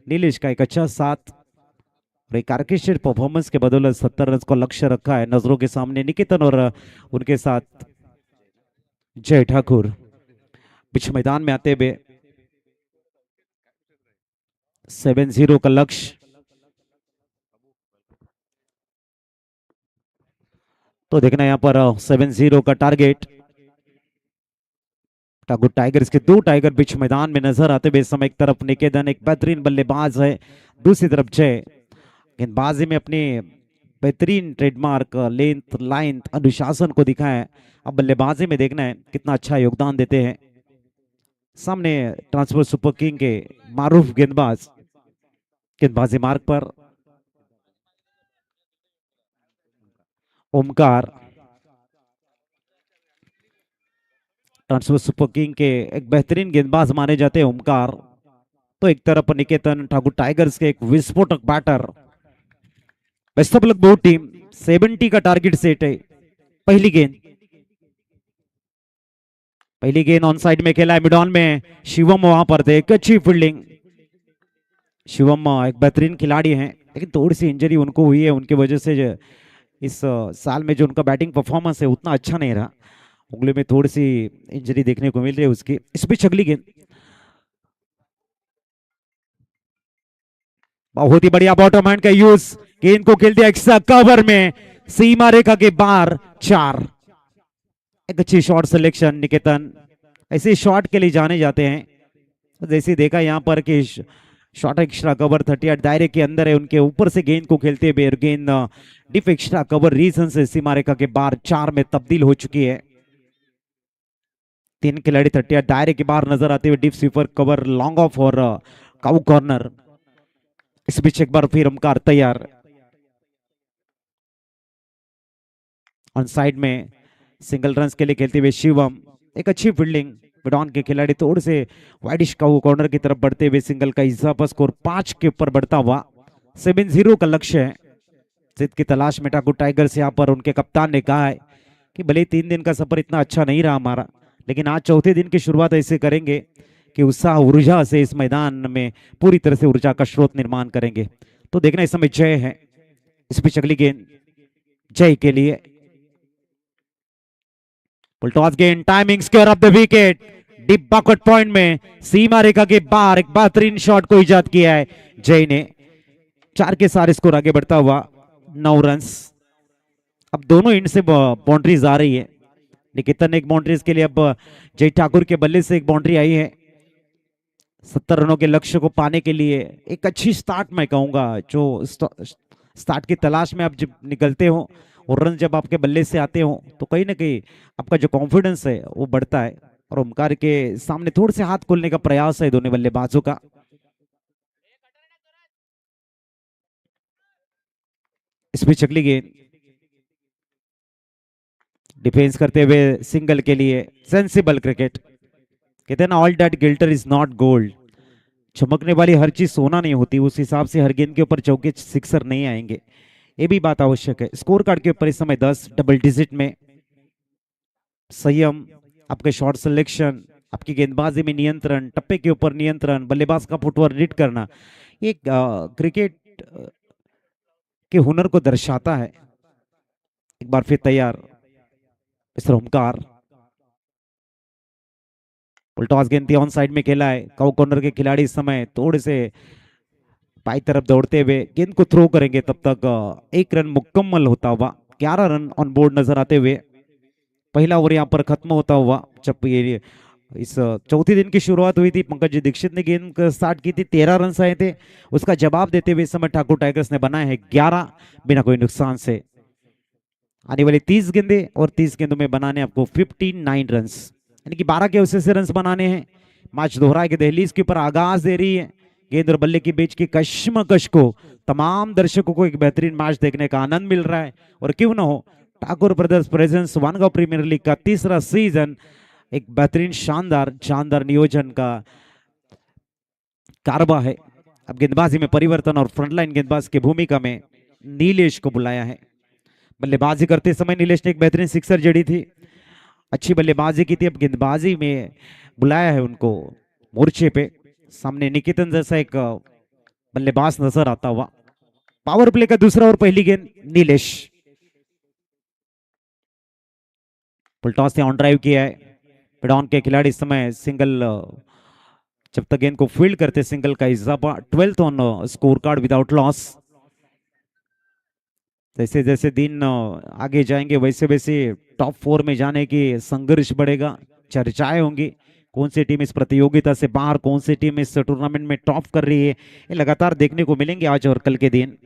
नीलेश का एक अच्छा साथ और एक आर्केस्ट्रेट परफॉर्मेंस के बदौलत 70 रन को लक्ष्य रखा है. नजरों के सामने निकेतन और उनके साथ जय ठाकुर बीच मैदान में आते हुए 7-0 का लक्ष्य. तो देखना यहाँ पर 7-0 का टारगेट. ठाकुर टाइगर्स के 2 टाइगर बीच मैदान में नजर आते हुए. इस समय एक तरफ निकेतन एक बेहतरीन बल्लेबाज है, दूसरी तरफ जय गेंदबाजी में अपनी बेहतरीन ट्रेडमार्क लेंथ लाइन अनुशासन को दिखाया है. अब बल्लेबाजी में देखना है कितना अच्छा योगदान देते हैं. सामने ट्रांसफर सुपर किंग के मारूफ गेंदबाजी मार्ग पर ओमकार. ट्रांसफर सुपर किंग के एक बेहतरीन गेंदबाज माने जाते हैं ओमकार. तो एक तरफ निकेतन ठाकुर टाइगर्स के एक विस्फोटक batter. Best of luck both team. 70 का टारगेट सेट है. पहली गेंद ऑन साइड में खेला है. मिड ऑन में शिवम वहां पर थे. एक अच्छी फील्डिंग. शिवम एक बेहतरीन खिलाड़ी हैं, लेकिन थोड़ी सी इंजरी उनको हुई है. उनकी वजह से इस साल में जो उनका बैटिंग परफॉर्मेंस है उतना अच्छा नहीं रहा. उंगली में थोड़ी सी इंजरी देखने को मिल रही है उसकी. इस पिच अगली गेंद बहुत ही बढ़िया बॉटम हैंड का यूज. गेंद को खेल दिया एक्स्ट्रा कवर में, सीमा रेखा के बाहर. 4. एक अच्छी शॉट सिलेक्शन. निकेतन ऐसे शॉट के लिए जाने जाते हैं. जैसे देखा यहाँ पर कि शॉट एक्स्ट्रा कवर 38 दायरे के अंदर है, उनके ऊपर से गेंद को खेलते हुए गेंद डिप एक्स्ट्रा कवर रीजन से सीमा रेखा के बाहर 4 में तब्दील हो चुकी है. 3 खिलाड़ी 38 दायरे के बाहर नजर आते हुए. Deep sweeper cover long off और काउ कॉर्नर. इस बीच एक बार फिर ओमकार तैयार. ऑन साइड में सिंगल रन के लिए खेलते हुए शिवम, एक अच्छी फील्डिंग, मिडॉन के खिलाड़ी थोड़े से वाइडिश कॉर्नर की तरफ बढ़ते हुए सिंगल का इजाफा, स्कोर 5 के ऊपर बढ़ता हुआ 7-0 का लक्ष्य है। जीत की तलाश में ठाकुर टाइगर्स यहाँ पर उनके कप्तान ने कहा है कि भले ही 3 दिन का सफर इतना अच्छा नहीं रहा हमारा, लेकिन आज चौथे दिन की शुरुआत ऐसे करेंगे कि उत्साह ऊर्जा से इस मैदान में पूरी तरह से ऊर्जा का स्रोत निर्माण करेंगे। तो देखना इस समय जय है, इस पिच अगली गेंद जय के लिए, टॉस गेंद, timing square of the wicket, deep backward point में सीमा रेखा के बाहर एक बेहतरीन शॉट को इजाद किया है जय ने। 4 के सारे स्कोर आगे बढ़ता हुआ 9 रन्स। अब दोनों एंड से बाउंड्रीज आ रही है। निकेतन एक बाउंड्रीज के लिए, अब जय ठाकुर के बल्ले से एक बाउंड्री आई है। 70 रनों के लक्ष्य को पाने के लिए एक अच्छी स्टार्ट मैं कहूंगा, जो स्टार्ट की तलाश में आप जब निकलते हो और रन जब आपके बल्ले से आते हो तो कहीं ना कहीं आपका जो कॉन्फिडेंस है वो बढ़ता है। और ओमकार के सामने थोड़े से हाथ खोलने का प्रयास है दोनों बल्लेबाजों का। इसमें चकली गेंद, डिफेंस करते हुए सिंगल के लिए, सेंसिबल क्रिकेट। कहते हैं ना, all that glitter is not gold. चमकने वाली हर चीज सोना नहीं होती, उस हिसाब से हर गेंद के ऊपर चौके सिक्सर नहीं आएंगे, ये भी बात आवश्यक है। स्कोर कार्ड के ऊपर इस समय 10 डबल डिजिट में। संयम, आपके शॉट सिलेक्शन, आपकी गेंदबाजी में नियंत्रण, टप्पे के ऊपर नियंत्रण, बल्लेबाज का फुटवर्क रीड करना, ये क्रिकेट के हुनर को दर्शाता है। एक बार फिर तैयार मिस्टर ओमकार, टॉस गेंद ऑन साइड में खेला है। काउ कॉर्नर के खिलाड़ी इस समय थोड़े से बाई तरफ दौड़ते हुए गेंद को थ्रो करेंगे, तब तक 1 रन मुकम्मल होता हुआ 11 रन ऑन बोर्ड नजर आते हुए पहला ओवर यहाँ पर खत्म होता हुआ। जब ये इस चौथे दिन की शुरुआत हुई थी, पंकज जी दीक्षित ने गेंद स्टार्ट की थी, 13 रन आए थे। उसका जवाब देते हुए इस समय ठाकुर टाइगर्स ने बनाए हैं 11 बिना कोई नुकसान से। आने वाली 30 गेंदे और 30 गेंदों में बनाने आपको 59 रन, यानी कि 12 के अवसर से रन बनाने हैं। मैच दोहरा के दहलीज के ऊपर आगाज दे रही है। गेंद और बल्ले के बीच की कश्मकश को तमाम दर्शकों को एक बेहतरीन मैच देखने का आनंद मिल रहा है। और क्यों ना हो, Thakur brothers presents Vangaon premier league का 3रा सीजन एक बेहतरीन शानदार नियोजन का कारवा है। अब गेंदबाजी में परिवर्तन और फ्रंटलाइन गेंदबाज की भूमिका में नीलेश को बुलाया है। बल्लेबाजी करते समय नीलेश ने एक बेहतरीन सिक्सर जड़ी थी, अच्छी बल्लेबाजी की थी। अब गेंदबाजी में बुलाया है उनको मोर्चे पे। सामने निकेतन जैसा एक बल्लेबाज नजर आता हुआ। पावर प्ले का दूसरा और पहली गेंद नीलेश, फुल टॉस से ऑन ड्राइव किया है। पिडॉन के खिलाड़ी इस समय सिंगल, जब तक गेंद को फील्ड करते सिंगल का इजाफा, 12th on score card without loss. जैसे जैसे दिन आगे जाएंगे वैसे वैसे टॉप 4 में जाने की संघर्ष बढ़ेगा, चर्चाएं होंगी। कौन सी टीम इस प्रतियोगिता से बाहर, कौन सी टीम इस टूर्नामेंट में टॉप कर रही है, ये लगातार देखने को मिलेंगे आज और कल के दिन।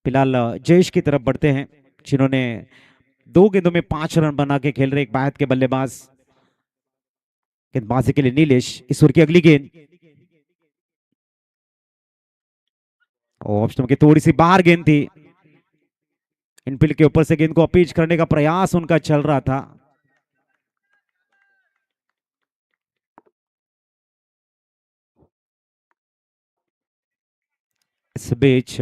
फिलहाल जयेश की तरफ बढ़ते हैं, जिन्होंने 2 गेंदों में 5 रन बना के खेल रहे एक बायत के बल्लेबाज। गेंदबाजी के लिए नीलेश, इस ओवर की अगली गेंद ऑप्शन की थोड़ी सी बाहर गेंद थी। इनफील्ड के ऊपर से गेंद को अपीच करने का प्रयास उनका चल रहा था। इस बीच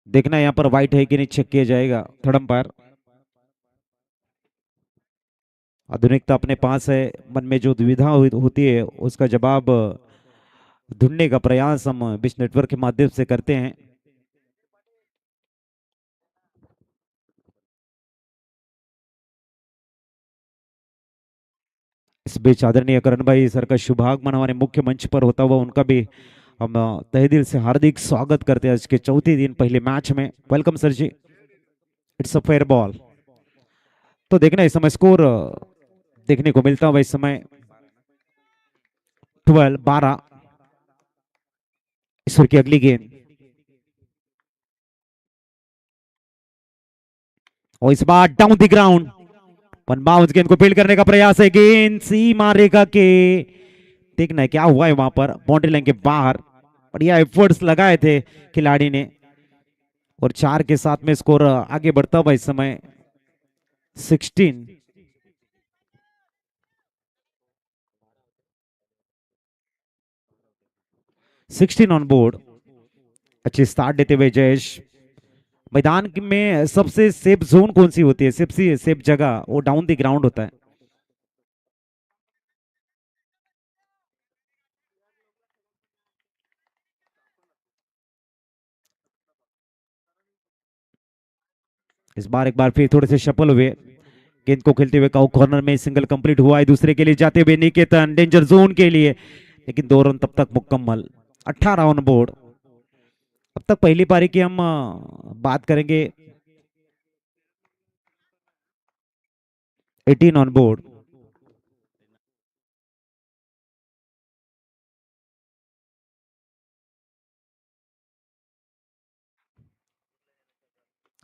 देखना यहां पर वाइट है कि नहीं, चेक किया जाएगा थर्ड अंपायर। आधुनिकता अपने पास है, मन में जो दुविधा होती है उसका जवाब ढूंढने का प्रयास हम विश नेटवर्क के माध्यम से करते हैं। इस बीच आदरणीय करण भाई सर का शुभागमन हमारे मुख्य मंच पर होता हुआ, उनका भी हम तहे दिल से हार्दिक स्वागत करते हैं आज के चौथे दिन पहले मैच में। Welcome sir ji, it's a fair ball. तो देखना इस समय स्कोर देखने को मिलता हुआ, इस समय 12 ईश्वर की अगली गेंद, और इस बार down the ground, one bounce गेंद को फील्ड करने का प्रयास है। गेंद सीमा रेखा के, देखना है क्या हुआ है वहां पर, बाउंड्री लाइन के बाहर। बढ़िया एफर्ट्स लगाए थे खिलाड़ी ने, और 4 के साथ में स्कोर आगे बढ़ता हुआ इस समय 16 16 ऑन बोर्ड। अच्छी स्टार्ट देते हुए जयेश। मैदान में सबसे सेफ जोन कौन सी होती है? सबसे सेफ जगह वो डाउन द ग्राउंड होता है। इस बार एक बार फिर थोड़े से शफल हुए, गेंद को खेलते हुए कॉर्नर में सिंगल कंप्लीट हुआ है। दूसरे के लिए जाते हुए निकेतन डेंजर जोन के लिए, लेकिन 2 रन तब तक मुकम्मल। 18 ऑन बोर्ड। अब तक पहली पारी की हम बात करेंगे। 18 ऑन बोर्ड।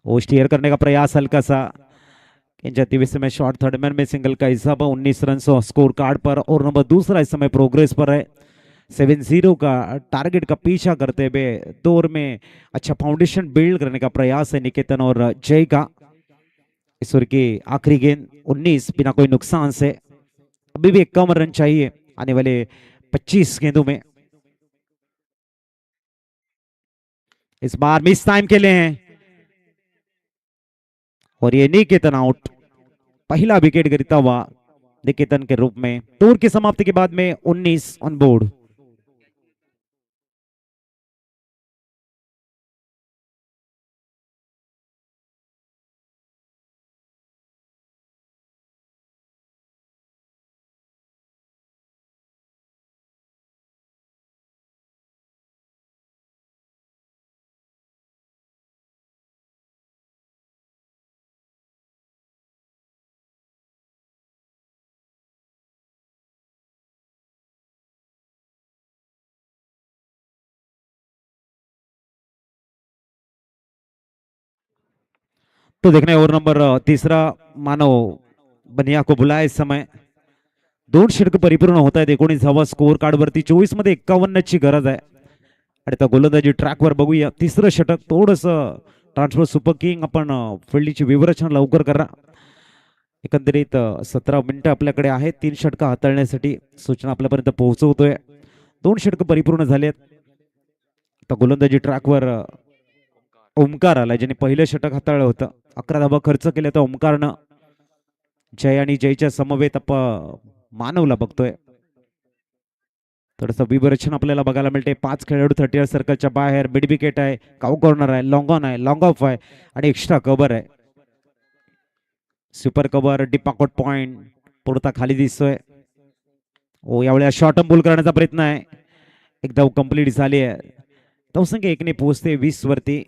वो स्टीयर करने का प्रयास हल्का सा, जाती हुई समय शॉर्ट थर्ड मैन में सिंगल का हिसाब 19 रन स्कोर कार्ड पर, और नंबर दूसरा इस समय प्रोग्रेस पर है। 7-0 का टारगेट का पीछा करते हुए दौर में अच्छा फाउंडेशन बिल्ड करने का प्रयास है निकेतन और जय का। इस ओवर की आखिरी गेंद 19 बिना कोई नुकसान से। अभी भी 51 रन चाहिए आने वाले 25 गेंदों में। इस बार मिस टाइम के लिए हैं और ये निकेतन आउट। पहला विकेट गिरता हुआ निकेतन के रूप में। टूर की समाप्ति के बाद में 19 ऑन बोर्ड। तो देखने ओवर नंबर तीसरा मानव बनिया को बुलाया इस समय। 2 षटक परिपूर्ण होत आहेत। 19 धावा स्कोर कार्ड वरती 24 मध्ये 51 ची गरज आहे। आणि त्या गोलंदाजी ट्रॅकवर बघूया। तिसरं षटक थोडस ट्रान्सफर सुपर किंग आपण फील्डची विवरचना लवकर करा। एकंदरीत 17 मिनिटं आपल्याकडे आहेत 3 षटक हाताळण्यासाठी। सूचना आपल्यापर्यंत पोहोचवतोय। 2 षटक परिपूर्ण झालेत। आता गोलंदाजी ट्रॅकवर ओमकार आला, ज्याने पहिलं षटक हाताळलं होतं। 11 धावा खर्च केल्या तर ओमकारनं। जय आणि जयच्या समवेत आपण मानवला बघतोय। थोडंसं विवरचन आपल्याला बघायला मिळते। 5 खेळाडू 30 सर्कलच्या बाहेर। मिड विकेट आहे, काउ कॉर्नर आहे, लॉंग ऑन आहे, लॉंग ऑफ आहे आणि एक्स्ट्रा कव्हर आहे। सुपर कव्हर डिपाकोट पॉइंट पुरता खाली दिसतोय। ओ यावेळेला शॉर्ट बॉल करण्याचा प्रयत्न आहे, एकदा कंप्लीट झाली आहे। धावसंख्या 1 ने पोहोचते 20 वरती।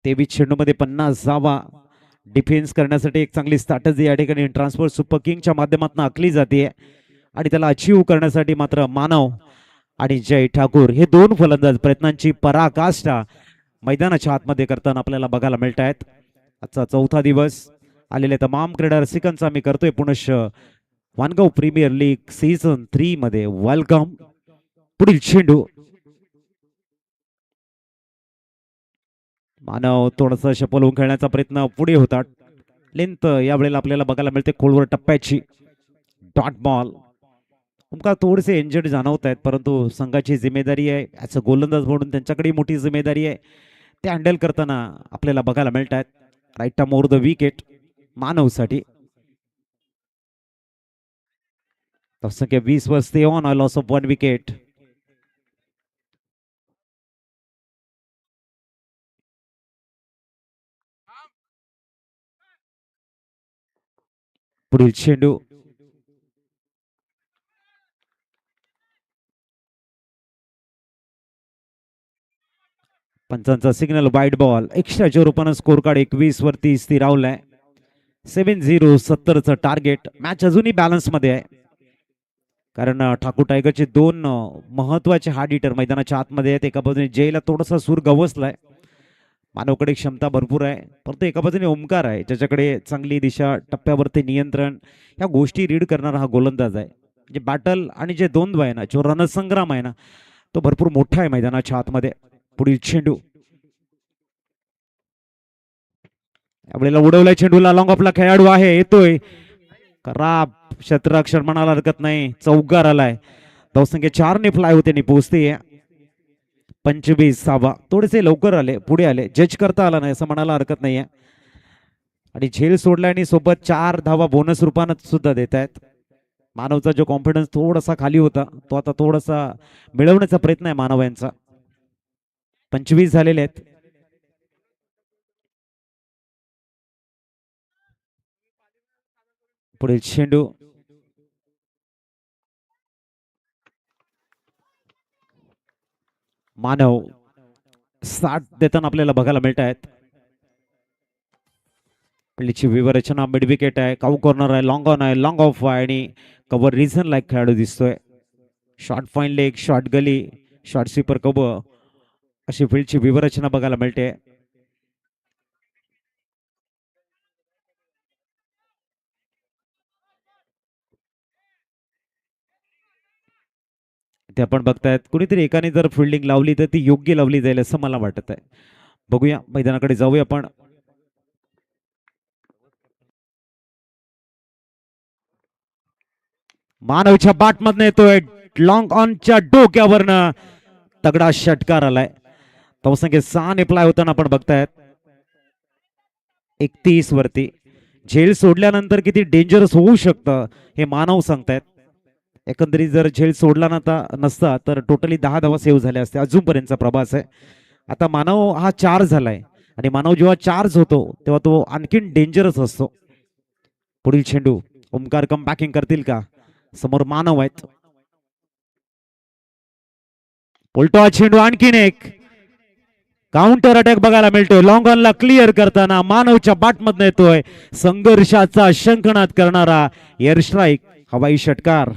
23 चेंडूमध्ये 50 धावा। डिफेन्स करण्यासाठी एक चांगली स्ट्रॅटेजी या ठिकाणी ट्रान्सफर सुपर किंगच्या माध्यमातून आखली जाते आणि त्याला अचीव करण्यासाठी मात्र मानव आणि जय ठाकूर हे 2 फलंदाज प्रयत्नांची पराकाष्ठा मैदानाच्या आतमध्ये करताना आपल्याला बघायला मिळत आहेत। आजचा 4था दिवस। आलेल्या तमाम क्रीडा रसिकांचा मी करतोय पुनश्च वानगाव प्रीमियर लीग सीझन 3 मध्ये वेलकम। पुढील चेंडू मानव थोडासा शपल होऊन खेळण्याचा प्रयत्न पुढे होतात। लेंथ यावेळेला आपल्याला बघायला मिळते खोलवर टप्प्याची। Dot ball. ओमकार थोडेसे इंजर्ड जाणवत आहेत, परंतु संघाची जिम्मेदारी आहे ॲज अ गोलंदाज म्हणून त्यांच्याकडे मोठी जिम्मेदारी आहे। ते हँडल करताना आपल्याला बघायला मिळत आहेत। Right arm over the wicket मानवसाठी। संख्या 20 वर stay on a loss of 1 wicket. पुढील चेंडू पंचांचा सिग्नल वाईड बॉल। एक्स्ट्राच्या रूपाने स्कोर कार्ड 21 वरती स्थिरावलाय। 7-0 70चं टार्गेट। मॅच अजूनही बॅलन्स मध्ये आहे, कारण ठाकूर टायगरचे 2 महत्वाचे हार्ड हिटर मैदानाच्या आतमध्ये आहेत। एका बाजूने जयला थोडासा सूर गवसलाय। मानवकडे क्षमता भरपूर आहे, परंतु एका बाजूने ओमकार आहे ज्याच्याकडे चांगली दिशा, टप्प्यावरती नियंत्रण, ह्या गोष्टी रीड करणारा हा गोलंदाज आहे। जे बॅटल आणि जे द्वंद्व आहे ना, जो रणसंग्राम आहे ना, तो भरपूर मोठा आहे मैदानाच्या आतमध्ये। पुढील चेंडू यावेळेला उडवलाय चेंडूला, लॉंग ऑफला खेळाडू आहे, येतोय खराब क्षेत्ररक्षण म्हणायला हरकत नाही, चौकार आलाय. धावसंख्या 4 फ्लाय होते पोहोचते 25 साबा. थोडेसे लवकर आले, पुढे आले, जज करता आला नाही असं म्हणायला हरकत नाहीये. आणि झेल सोडला आणि सोबत 4 धावा बोनस रूपानं सुद्धा देत आहेत. मानवचा जो कॉन्फिडन्स थोडासा खाली होता तो आता थोडासा मिळवण्याचा प्रयत्न आहे मानव यांचा. 25 झालेले आहेत. पुढील चेंडू मानव 60 देताना आपल्याला बघायला मिळत आहेत. पहिलीची विवरचना मिड विकेट आहे, काऊ कॉर्नर आहे, लॉंग ऑन आहे, लॉंग ऑफ आहे आणि कव्हर रिझन लाईक खेळाडू दिसतोय. शॉर्ट फाईन लेग, शॉर्ट गली, शॉर्ट स्वीपर कव्हर अशी फील्डची विवरचना बघायला मिळते. ते आपण बघतायत कुणीतरी एकाने जर फिल्डिंग लावली तर ती योग्य लावली जाईल असं मला वाटत आहे. बघूया, मैदानाकडे जाऊया आपण. मानवच्या बाट मधनं येतोय, लॉंग ऑनच्या डोक्यावरनं तगडा षटकार आलाय. धावसंख्या 6 प्लाय होताना आपण बघतायत 31 वरती. झेल सोडल्यानंतर किती डेंजरस होऊ शकतं हे मानव सांगतायत. एकंदरीत जर झेल सोडला नसता तर टोटली 10 धावा सेव्ह झाल्या असत्या अजूनपर्यंतचा प्रभास आहे. आता मानव हा चार्ज झालाय आणि मानव जेव्हा चार्ज होतो तेव्हा तो आणखीन डेंजरस असतो. पुढील चेंडू ओमकार कम बॅकिंग करतील का? समोर मानव आहेत. उलटा चेंडू, आणखीन एक काउंटर अटॅक बघायला मिळतोय. लॉंग ऑनला क्लिअर करताना मानवच्या बाटमधनं येतोय संघर्षाचा शंखनाद करणारा एअर स्ट्राईक, हवाई षटकार.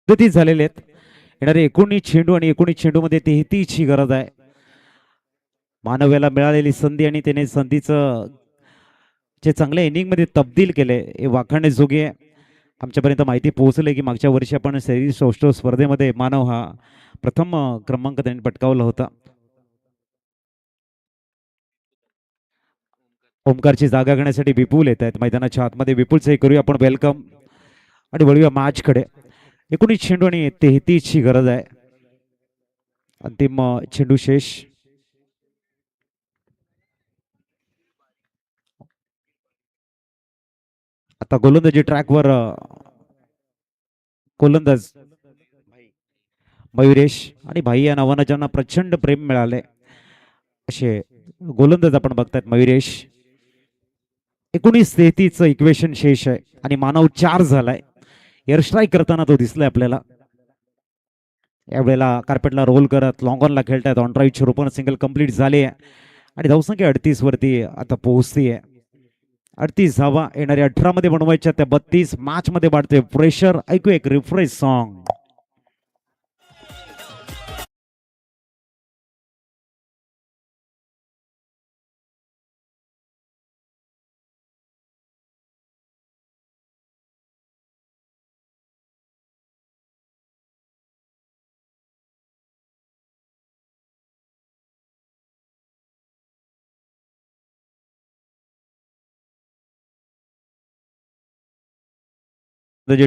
पद्धतीत झालेले आहेत. येणारे 19 चेंडू आणि 19 चेंडूमध्ये 33ची गरज आहे. मानव याला मिळालेली संधी आणि त्याने संधीचं जे चांगल्या इनिंग मध्ये तब्दील केले हे वाखाणण्याजोगे आहे. आमच्यापर्यंत माहिती पोहोचली की मागच्या वर्षी आपण शरीर सौष्ठव स्पर्धेमध्ये मानव हा प्रथम क्रमांक त्यांनी पटकावला होता. ओमकारची जागा घेण्यासाठी विपुल येत आहेत मैदानाच्या आतमध्ये. विपुलचंही करूया आपण वेलकम आणि वळूया मॅचकडे. 19 चेंडू आणि 33ची गरज आहे. अंतिम चेंडू शेष. आता गोलंदाजी ट्रॅकवर गोलंदाज मयुरेश आणि भाई या नावानं ज्यांना प्रचंड प्रेम मिळाले असे गोलंदाज आपण बघतायत. मयुरेश 19-33 इक्वेशन शेष आहे आणि मानव 4 झालाय. एअर स्ट्राईक करताना तो दिसलाय आपल्याला. यावेळेला कार्पेटला रोल करत लॉंग ऑनला खेळतायत. ऑन ड्राईव्हचे रोपण सिंगल कंप्लीट झाले आणि धावसंख्या 38 वरती आता पोहोचतीये. 38 धावा येणाऱ्या 18 मध्ये बनवायच्या त्या 32 मॅच मध्ये वाढते प्रेशर. ऐकू एक रिफ्रेश सॉन्ग.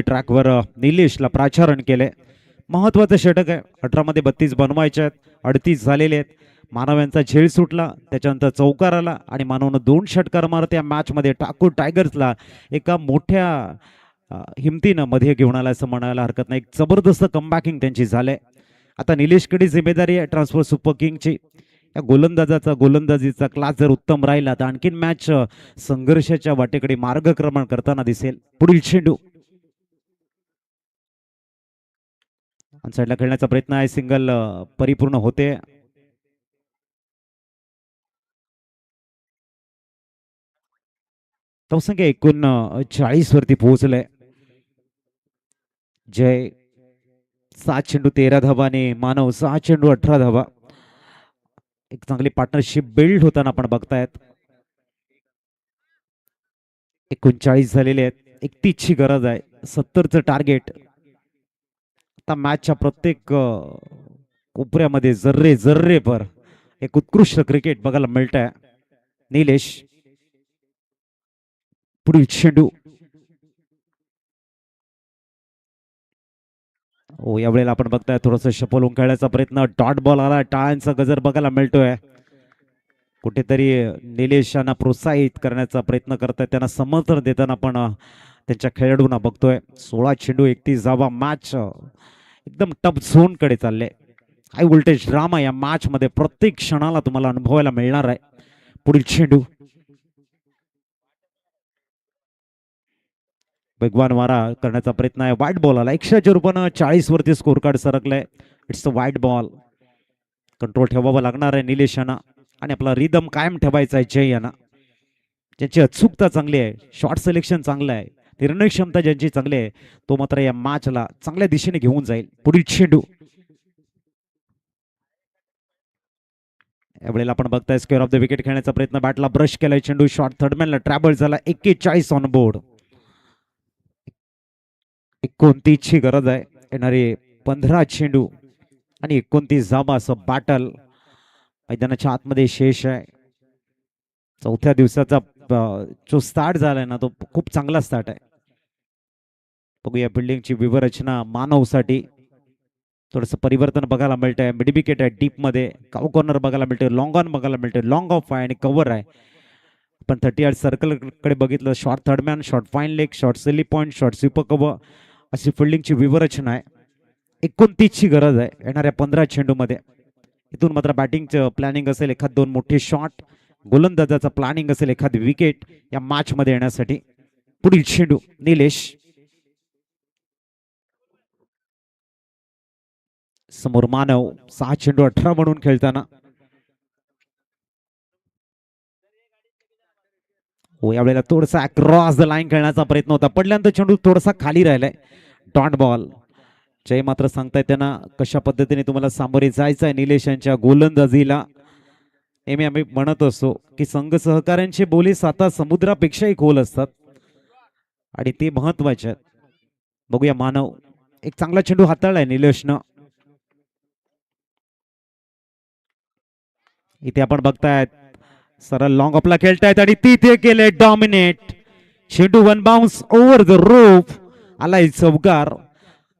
ट्रॅकवर निलेशला प्राचारण केले. महत्वाचं षटक आहे. 18 मध्ये 32 बनवायचे आहेत. 38 झालेले आहेत. मानव यांचा झेल सुटला त्याच्यानंतर चौकार आला आणि मानवनं 2 षटकार मारत या मॅच मध्ये ठाकूर टायगर्सला एका मोठ्या हिमतीनं मध्ये घेऊन आला असं म्हणायला हरकत नाही. एक जबरदस्त कमबॅकिंग त्यांची झाले. आता निलेशकडे जिम्मेदारी आहे ट्रान्सफर सुपर किंगची. या गोलंदाजीचा क्लास जर उत्तम राहिला तर आणखीन मॅच संघर्षाच्या वाटेकडे मार्गक्रमण करताना दिसेल. पुढील चेंडू साईडला खेळण्याचा प्रयत्न आहे. सिंगल परिपूर्ण होते. धावसंख्या 39 वरती पोहोचले. जय 7 चेंडू 13 धावा आणि मानव 6 चेंडू 18 धावा. एक चांगली पार्टनरशिप बिल्ड होताना आपण बघतायत. 39 झालेले आहेत. 31ची गरज आहे. 70चं टार्गेट. आता मॅचच्या प्रत्येक कोपऱ्यामध्ये जर्रे जर्रे पर एक उत्कृष्ट क्रिकेट बघायला मिळत आहे. निलेश पुढील चेंडू. हो यावेळेला आपण बघताय थोडस शपल खेळण्याचा प्रयत्न. डॉट बॉल आला. टाळ्यांचा गजर बघायला मिळतोय. कुठेतरी निलेशांना प्रोत्साहित करण्याचा प्रयत्न करतायत. त्यांना समर्थन देताना आपण त्यांच्या खेळाडूंना बघतोय. 16 चेंडू 31 धावा. मॅच एकदम टफ झोन कडे चालले. हाय व्होल्टेज ड्रामा या मॅच मध्ये प्रत्येक क्षणाला तुम्हाला अनुभवायला मिळणार आहे. पुढील चेंडू वेगवान मारा करण्याचा प्रयत्न आहे. वाईट बॉल आला. 100च्या रूपानं 40 वरती स्कोर कार्ड सरकलाय. इट्स अ वाईट बॉल. कंट्रोल ठेवावा लागणार आहे निलेशांना आणि आपला रिदम कायम ठेवायचा आहे जय यांना. ज्यांची अचूकता चांगली आहे, शॉर्ट सिलेक्शन चांगलं आहे, निर्णय क्षमता ज्यांची चांगली आहे तो मात्र या मॅचला चांगल्या दिशेने घेऊन जाईल. पुढील चेंडू यावेळेला आपण बघताय स्क्वेअर ऑफ द विकेट खेळण्याचा प्रयत्न. बॅटला ब्रश केलाय चेंडू. शॉर्ट थर्डमॅनला ट्रॅबल झाला. 41 ऑन बोर्ड. 29ची गरज आहे. येणारे 15 चेंडू आणि 29 धावा असं बॅटल मैदानाच्या आतमध्ये शेष आहे. चौथ्या दिवसाचा जो स्टार्ट झालाय ना तो खूप चांगला स्टार्ट आहे. बघूया बिल्डिंगची व्यूहरचना. मानवसाठी थोडस परिवर्तन बघायला मिळतंय. मिड विकेट आहे डीप मध्ये. काउ कॉर्नर बघायला मिळते. लॉंग ऑन बघायला मिळते. लॉंग ऑफ आहे आणि कव्हर आहे. पण 38 सर्कल कडे बघितलं. Short third man, short fine leg, short silly point, short sweeper cover अशी फिल्डिंगची व्यूहरचना आहे. 29ची गरज आहे येणाऱ्या 15 चेंडू मध्ये. इथून मात्र बॅटिंगचं प्लॅनिंग असेल. एखाद 2 मोठे शॉट. गोलंदाजाचा प्लॅनिंग असेल एखादी विकेट या मॅच मध्ये येण्यासाठी. पुढील चेंडू निलेश. समोर मानव 6 चेंडू 18 म्हणून खेळताना. हो यावेळेला थोडासा क्रॉस द लाईन खेळण्याचा प्रयत्न होता. पडल्यानंतर चेंडू थोडासा खाली राहिलाय. Dot ball. जय मात्र सांगताय त्यांना कशा पद्धतीने तुम्हाला सामोरे जायचं आहे निलेश यांच्या गोलंदाजीला. नेहमी आम्ही म्हणत असतो की संघ सहकार्यांचे बोली साता समुद्रापेक्षाही खोल असतात आणि ते महत्वाचे आहेत. बघूया मानव, एक चांगला चेंडू हाताळलाय निलेशनं. इथे आपण बघतायत सरळ लॉंग ऑफला खेळतायत आणि तिथे केले डॉमिनेट. चेंडू one bounce over the rope, आलाय चौकार.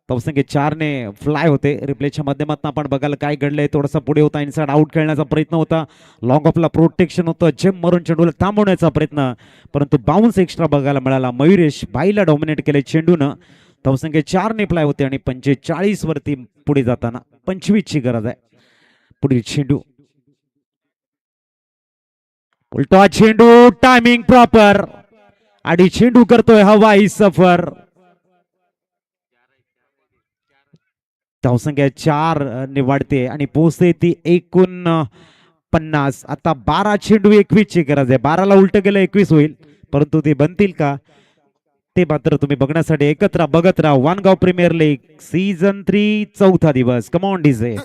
तवसंख्य 4 ने फ्लाय होते. रिप्लेच्या माध्यमातून आपण बघायला काय घडलंय. थोडासा पुढे होता, इनसाइड आउट खेळण्याचा प्रयत्न होता, लॉंग ऑफला प्रोटेक्शन होतं, जेम मारून चेंडूला थांबवण्याचा प्रयत्न, परंतु बाउन्स एक्स्ट्रा बघायला मिळाला. मयुरेश बाईला डॉमिनेट केले चेंडूनं. तवसंख्य 4 ने फ्लाय होते आणि 45 वरती पुढे जाताना 25 ची गरज आहे. पुढील चेंडू, उलटा चेंडू, टायमिंग प्रॉपर आणि चेंडू करतोय हवाई सफर. धावसंख्या 4 निवडते आणि पोहोचते ती 49. आता 12 चेंडू 21 ची गरज आहे. 12ला उलट गेलं 21 होईल, परंतु ते बनतील का ते मात्र तुम्ही बघण्यासाठी एकत्र बघत राहा. वानगाव प्रीमियर लीग सीझन 3 चौथा दिवस. कम ऑन डीजे.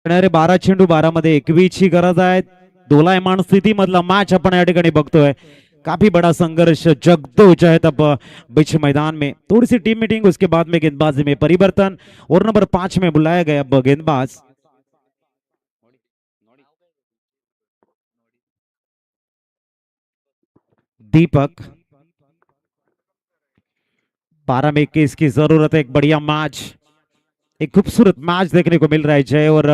येणारे 12 चेंडू 12 मध्ये 21 ची गरज आहे. दोलायमान स्थिती मधला मॅच आपण या ठिकाणी बघतोय. काफी बड़ा संघर्ष जगदोज है तब बीच मैदान में. थोड़ी सी टीम मीटिंग, उसके बाद में गेंदबाजी में परिवर्तन और नंबर 5 में बुलाया गया अब गेंदबाज दीपक. 12 में 21 की जरूरत है. एक बढ़िया मैच, एक खूबसूरत मैच देखने को मिल रहा है. जय और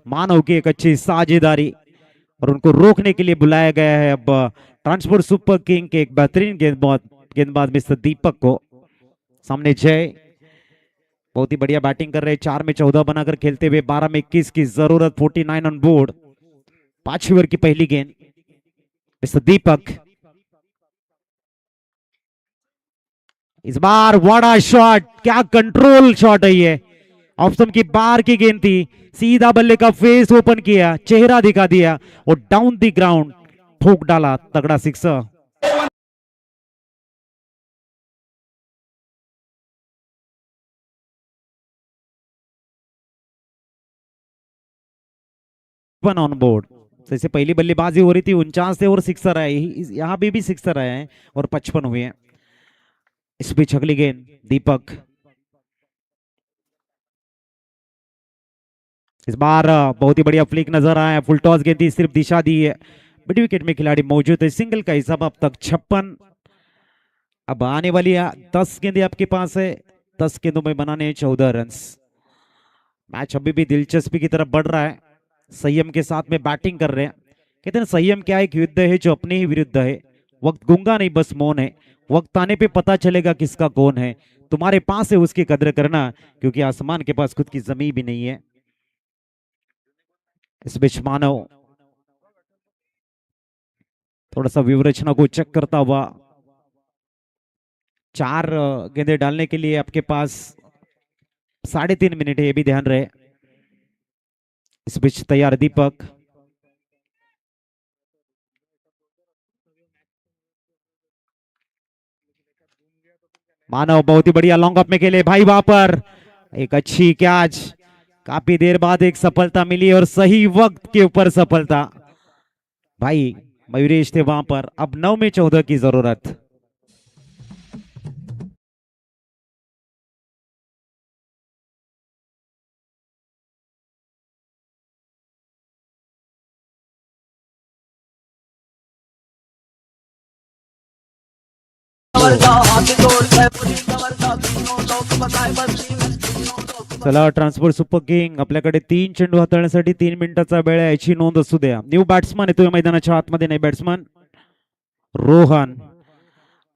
मानव की एक अच्छी साझेदारी और उनको रोकने के लिए बुलाया गया है अब ट्रांसपोर्ट सुपर किंग के एक बेहतरीन गेंदबाज मिस्टर दीपक को. सामने जय बहुत ही बढ़िया बैटिंग कर रहे हैं. 4 में 14 बनाकर खेलते हुए 12 में 21 की जरूरत. 49 ऑन बोर्ड. 5 ओवर की पहली गेंद. मिस्टर दीपक इस बार बड़ा शॉट, क्या कंट्रोल शॉट है ये. ऑफ स्टंप की बाहर की गेंद थी, सीधा बल्ले का फेस ओपन किया, चेहरा दिखा दिया और डाउन द ग्राउंड ठोक डाला. तगड़ा सिक्सर. On board. जैसे पहली बल्लेबाजी हो रही थी 49 थे और सिक्सर आए. यहां भी सिक्सर आए हैं और 55 हुए हैं. इस बीच अगली गेंद दीपक. इस बार बहुत ही बढ़िया फ्लिक नजर आया. फुल टॉस गेंद थी, सिर्फ दिशा दी है. मिड विकेट में खिलाड़ी मौजूद है. सिंगल का हिसाब अब तक 56. अब आने वाली 10 गेंदें आपके पास है. 10 गेंदों में बनाने हैं 14 रन. मैच अभी भी दिलचस्पी की तरफ बढ़ रहा है. संयम के साथ में बैटिंग कर रहे हैं. कहते हैं संयम क्या एक युद्ध है जो अपने ही विरुद्ध है. वक्त गूंगा नहीं बस मौन है. वक्त आने पे पता चलेगा किसका कौन है. तुम्हारे पास है उसकी कदर करना, क्योंकि आसमान के पास खुद की जमीन भी नहीं है. इस बीच मानव थोड़ा सा व्यूहरचना को चेक करता हुआ. 4 गेंदे डालने के लिए आपके पास 3.5 मिनट है, ये भी ध्यान रहे. इस बीच तैयार दीपक. मानव बहुत ही बढ़िया लॉन्ग ऑफ में खेले भाई. वहां पर एक अच्छी कैच. काफी देर बाद एक सफलता मिली और सही वक्त के ऊपर सफलता. भाई मयूरेश थे वहां पर. अब 9 में 14 की जरूरत. चला ट्रान्सपोर्ट सुपर किंग आपल्याकडे 3 चेंडू हाताळण्यासाठी 3 मिनिटाचा वेळ आहे याची नोंद असू द्या. न्यू बॅट्समन येतोय मैदानाच्या आतमध्ये. नाही बॅट्समन रोहन.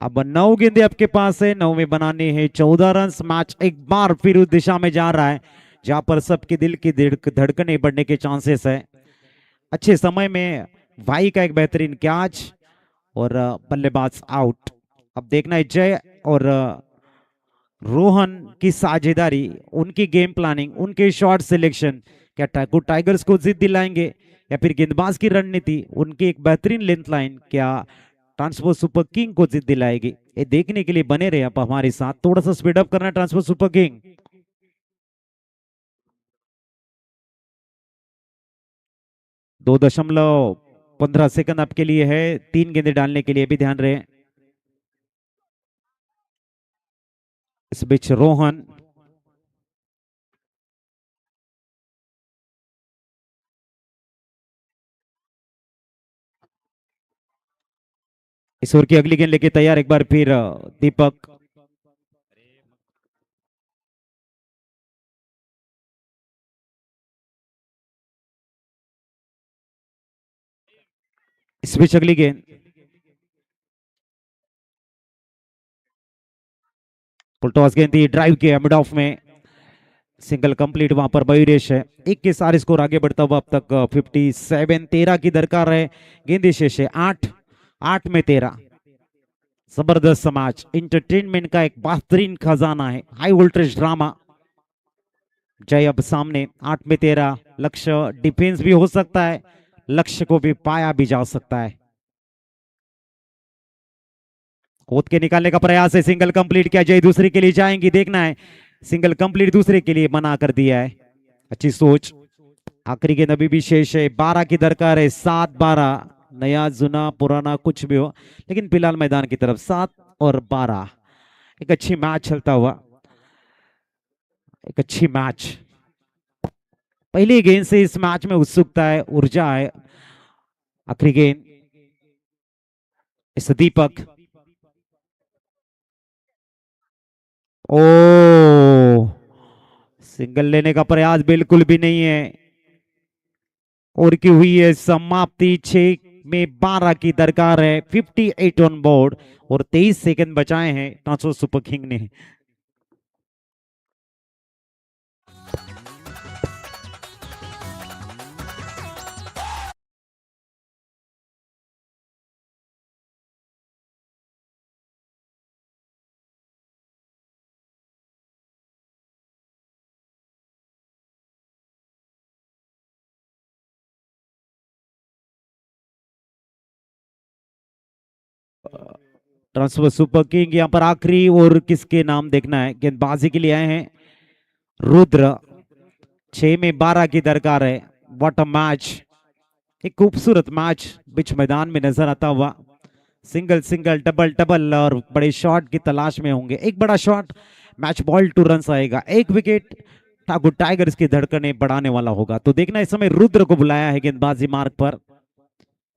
अब 9 गेंदे आपके पास है, 9 में बनाने हैं 14 रन. मैच एक बार फिर उस दिशा में जा रहा है जहां पर सबके दिल की धड़कने बढ़ने के चांसेस है. अच्छे समय में भाई का एक बेहतरीन कैच और बल्लेबाज आउट. अब देखना है जय और रोहन की साझेदारी, उनकी गेम प्लानिंग, उनके शॉट सिलेक्शन क्या ठाकुर टाइगर्स को जीत दिलाएंगे या फिर गेंदबाज की रणनीति, उनकी एक बेहतरीन लेंथ लाइन क्या ट्रांसपोर्ट सुपर किंग को जीत दिलाएगी. ये देखने के लिए बने रहे आप हमारे साथ. थोड़ा सा स्पीड अप करना ट्रांसपोर्ट सुपर किंग. 2.15 सेकंड आपके लिए है 3 गेंदे डालने के लिए, भी ध्यान रहे. इस बीच रोहन इस ओवर की अगली गेंद लेके तैयार एक बार फिर दीपक. इस बीच अगली गेंद फुलटॉस गेंद थी, ड्राइव किया मिड ऑफ में, सिंगल कंप्लीट वहां पर मयूरेश है. एक के सारे स्कोर आगे बढ़ता हुआ अब तक 57. 13 की दरकार है. गेंदे शेष है 8 में 13. जबरदस्त समाज इंटरटेनमेंट का एक बेहतरीन खजाना है. हाई वोल्टेज ड्रामा. जय अब सामने 8 में 13. लक्ष्य डिफेंस भी हो सकता है, लक्ष्य को भी पाया भी जा सकता है. खोद के निकालने का प्रयास है. Single complete KIA. जय दूसरे के लिए जाएंगी, देखना है. सिंगल कंप्लीट दूसरे के लिए मना कर दिया है. अच्छी सोच. आखिरी गेंद अभी भी शेष है. 12 की दरकार है. 7-12. नया जुना पुराना कुछ भी हो, लेकिन फिलहाल मैदान की तरफ 7 और 12. एक अच्छी मैच चलता हुआ, एक अच्छी मैच. पहली गेंद से इस मैच में उत्सुकता है, ऊर्जा है. आखिरी गेंद इस दीपक. ओ सिंगल लेने का प्रयास बिल्कुल भी नहीं है. और की हुई है समाप्ति. 6 में 12 की दरकार है. 58 ऑन बोर्ड और 23 सेकंड बचाए हैं ट्रांसपोर्ट सुपर किंग ने. ट्रांसफर सुपर किंग यहाँ पर आखिरी और किसके नाम देखना है. गेंदबाजी के लिए आए हैं रुद्र. 6 में 12 की दरकार है. What a match. एक खूबसूरत मैच बीच मैदान में नजर आता हुआ. सिंगल सिंगल डबल डबल और बड़े शॉट की तलाश में होंगे. एक बड़ा शॉट, मैच बॉल 2 रन आएगा. 1 विकेट ठाकुर टाइगर्स की धड़कनें बढ़ाने वाला होगा. तो देखना इस समय रुद्र को बुलाया है गेंदबाजी मार्ग पर.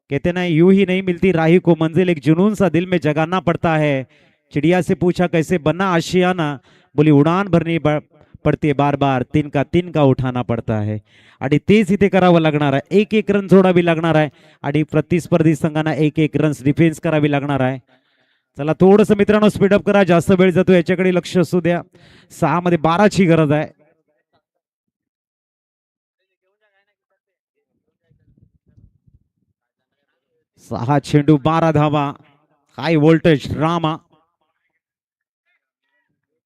कहते ना यूं ही नहीं मिलती राही को मंजिल, एक जुनून सा दिल में जगाना पड़ता है. चिड़िया से पूछा कैसे बना आशियाना, बोली उड़ान भरनी पडते बार बार, तिनका उठाना पडता आहे. आणि तेच इथे करावं लागणार आहे. 1-1 रन जोडावी लागणार आहे आणि प्रतिस्पर्धी संघांना 1-1 रन्स डिफेन्स करावी लागणार आहे. चला थोडस मित्रांनो स्पीडअप करा, जास्त वेळ जातो याच्याकडे लक्ष असू द्या. 6 मध्ये 12 ची गरज आहे. सहा चेंडू 12 धावा. High voltage drama.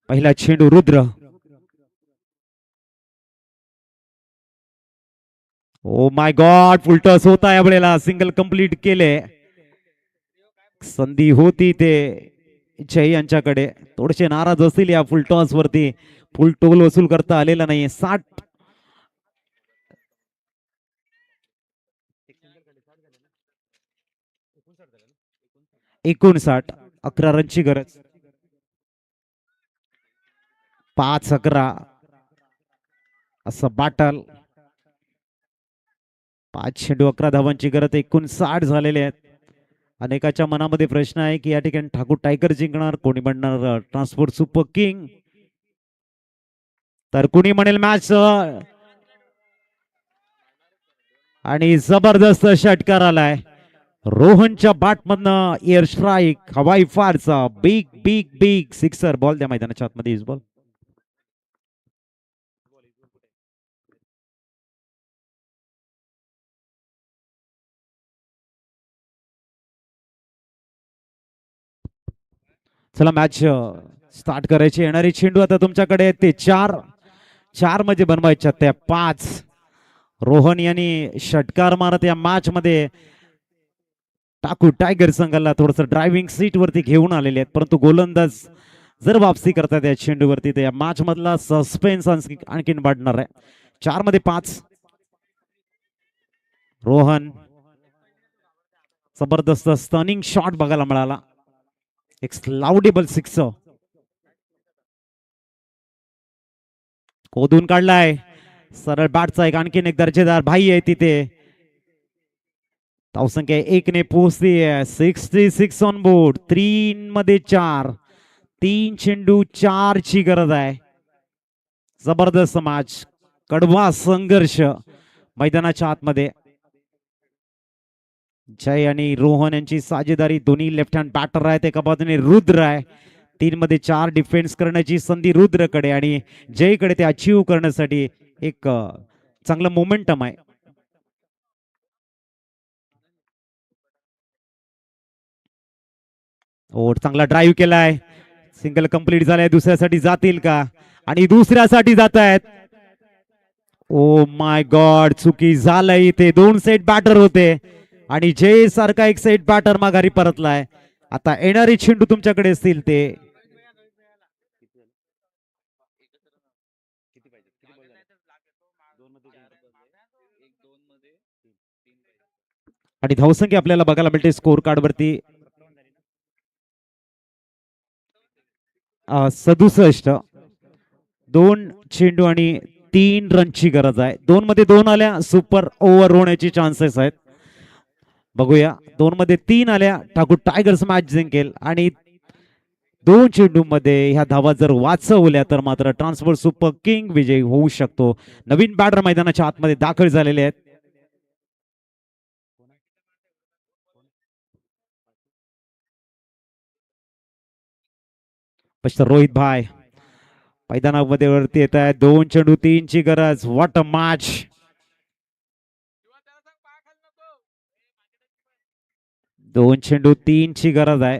पहिला चेंडू Rudra. Oh my God, full toss होता या वेळेला सिंगल कंप्लीट केले. संधी होती ते जय यांच्याकडे. थोडेसे नाराज असतील या फुलटॉस वरती. फुल टोल वसूल करता आलेला नाहीये. 59. 11 रनची गरज. 5-11 असं बाटल. 5 चेंडू 11 धावांची गरज. 59 झालेले आहेत. अनेकाच्या मनामध्ये प्रश्न आहे की या ठिकाणी ठाकूर टायगर जिंकणार, कोणी म्हणणार ट्रान्सपोर्ट सुपर किंग. तर कुणी म्हणेल मॅच आणि जबरदस्त षटकार आलाय रोहनच्या बॅटमधनं एअर स्ट्राईक हवाई फारचा big big big sixer ball त्या मैदानाच्या आतमध्ये इज बॉल. चला मॅच स्टार्ट करायची. येणारी चेंडू आता तुमच्याकडे ते चार मध्ये बनवायच्या त्या 5. रोहन यांनी षटकार मारत या मॅच मध्ये टाकू टायगर संघाला थोडस ड्रायव्हिंग सीट वरती घेऊन आलेले आहेत, परंतु गोलंदाज जर वापसी करतात या चेंडूवरती तर या मॅच मधला सस्पेन्स आणखीन वाढणार आहे. 4 मध्ये 5. रोहन जबरदस्त स्टनिंग शॉट बघायला मिळाला. एक लाउडेबल सिक्स खोदून काढलाय. सरळ बॅटचा एक आणखीन एक दर्जेदार भाई आहे तिथे. धावसंख्या 1 ने पोहोचली आहे. 66 ऑन बोर्ड. 3 मध्ये 4. 3 चेंडू 4 ची गरज आहे. जबरदस्त मॅच, कडवा संघर्ष मैदानाच्या आतमध्ये. जय आणि रोहन यांची साजेदारी, दोन्ही लेफ्ट हँड बॅटर आहेत. एका बाजूने रुद्र आहे. 3 मध्ये 4 डिफेन्स करण्याची संधी रुद्रकडे आणि जयकडे ते अचीव करण्यासाठी एक चांगलं मोमेंटम आहे. चांगला ड्राईव्ह केलाय. सिंगल कंप्लीट झालाय. दुसऱ्यासाठी जातील का? आणि दुसऱ्यासाठी जात आहेत. ओ माय गॉड, चुकी झालंय इथे. 2 सेट बॅटर होते आणि जय सारखा एक सेट बॅटर माघारी परतलाय. आता येणारे चेंडू तुमच्याकडे असतील ते आणि धावसंख्या आपल्याला बघायला मिळते स्कोर कार्ड वरती 67. 2 चेंडू आणि 3 रनची गरज आहे. 2 मध्ये 2 आल्या, सुपर ओव्हर होण्याची चान्सेस आहेत. बघूया. 2 मध्ये 3 आल्या, ठाकूर टायगर्स मॅच जिंकेल आणि 2 चेंडू मध्ये ह्या धावा जर वाचवल्या तर मात्र ट्रान्सफर सुपर किंग विजयी होऊ शकतो. नवीन बॅटर मैदानाच्या आतमध्ये दाखल झालेले आहेत. रोहित भाई मैदानामध्ये वरती येत आहे. 2 चेंडू 3 ची गरज. What a match. 2 चेंडू 3 ची गरज आहे.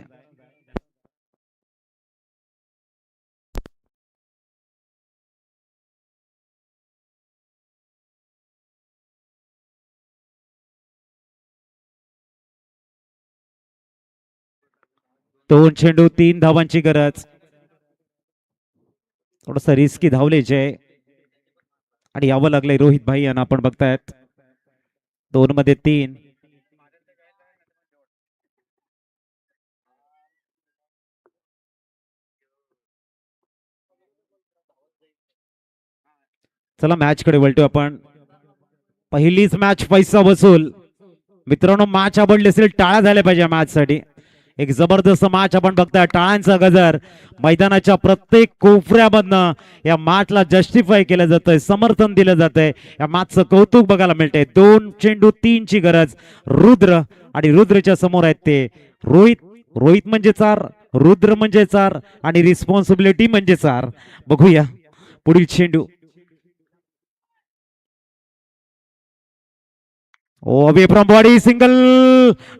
दोन चेंडू 3 धावांची गरज. थोडस रिस्की धावले जय आणि यावं लागलंय रोहित भाई यांना. आपण बघतायत 2 मध्ये 3. चला मॅच कडे वळतो आपण. पहिलीच मॅच पैसा वसूल. मित्रांनो, मॅच आवडली असेल टाळ्या झाल्या पाहिजे मॅच साठी. एक जबरदस्त मॅच आपण बघताय. टाळ्यांचा गजर मैदानाच्या प्रत्येक कोपऱ्यामधनं या मॅचला जस्टिफाय केलं जातंय, समर्थन दिलं जातंय. या मॅचचं कौतुक बघायला मिळतंय. 2 चेंडू 3 ची गरज. रुद्र आणि रुद्रच्या समोर आहेत ते रोहित. रोहित म्हणजे 4, रुद्र म्हणजे 4 आणि रिस्पॉन्सिबिलिटी म्हणजे 4. बघूया पुढील चेंडू. Away from body single.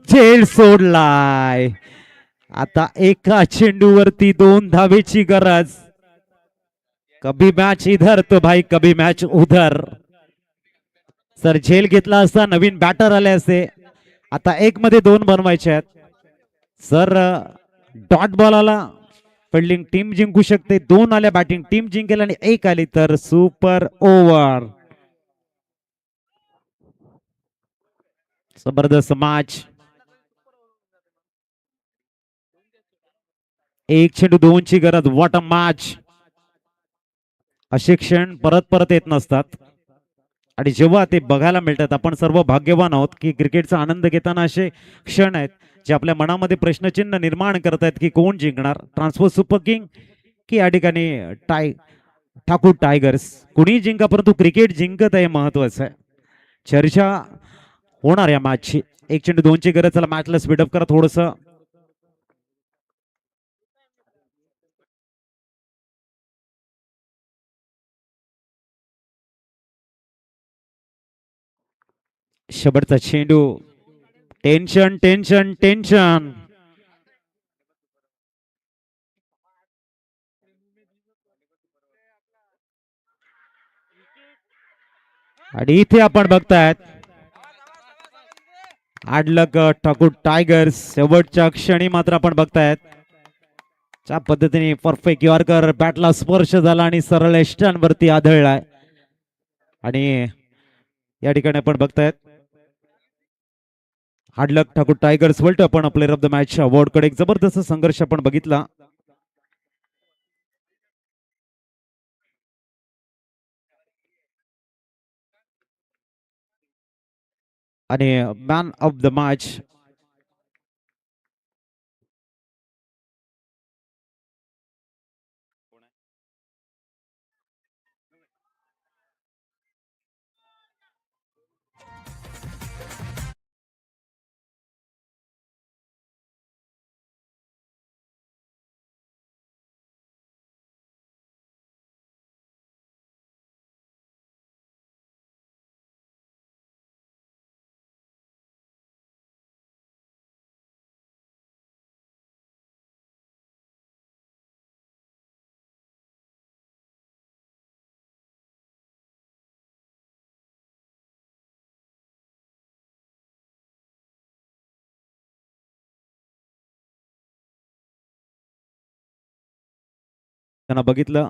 झेल सोडलाय. आता एका चेंडूवरती 2 धावेची गरज. कभी मॅच इधर तो भाई कभी मॅच उधर. सर झेल घेतला असता नवीन बॅटर आले असते. आता 1 मध्ये 2 बनवायचे आहेत. सर डॉट बॉल आला, फिल्डिंग टीम जिंकू शकते. 2 आल्या बॅटिंग टीम जिंकेल आणि 1 आली तर सुपर ओव्हर. जबरदस्त मॅच. 1 चेंडू 2 ची गरज. What a match. असे क्षण परत परत येत नसतात आणि जेव्हा ते बघायला मिळतात आपण सर्व भाग्यवान आहोत की क्रिकेटचा आनंद घेताना असे क्षण आहेत जे आपल्या मनामध्ये प्रश्नचिन्ह निर्माण करतायत की कोण जिंकणार, ट्रान्सफर सुपर किंग की या ठिकाणी ठाकूर टायगर्स. कुणी जिंका परंतु क्रिकेट जिंकत आहे महत्वाचं आहे. चर्चा होणार या मॅचची. 1-2ची गरज. चला मॅचला स्पीडअप करा थोडस. शेवटचा चेंडू. Tension tension tension. आणि इथे आपण बघतायत आडलक ठाकूर टायगर्स. शेवटच्या क्षणी मात्र आपण बघतायत ज्या पद्धतीने परफेक्ट यॉर्कर बॅटला स्पर्श झाला आणि सरळ स्टँड वरती आदळलाय. आणि या ठिकाणी आपण बघतायत हार्डलक ठाकूर टायगर्स वर्ल्ड आपण player of the match award कडे एक जबरदस्त संघर्ष आपण बघितला. आणि मॅन ऑफ द मॅच त्यांना बघितलं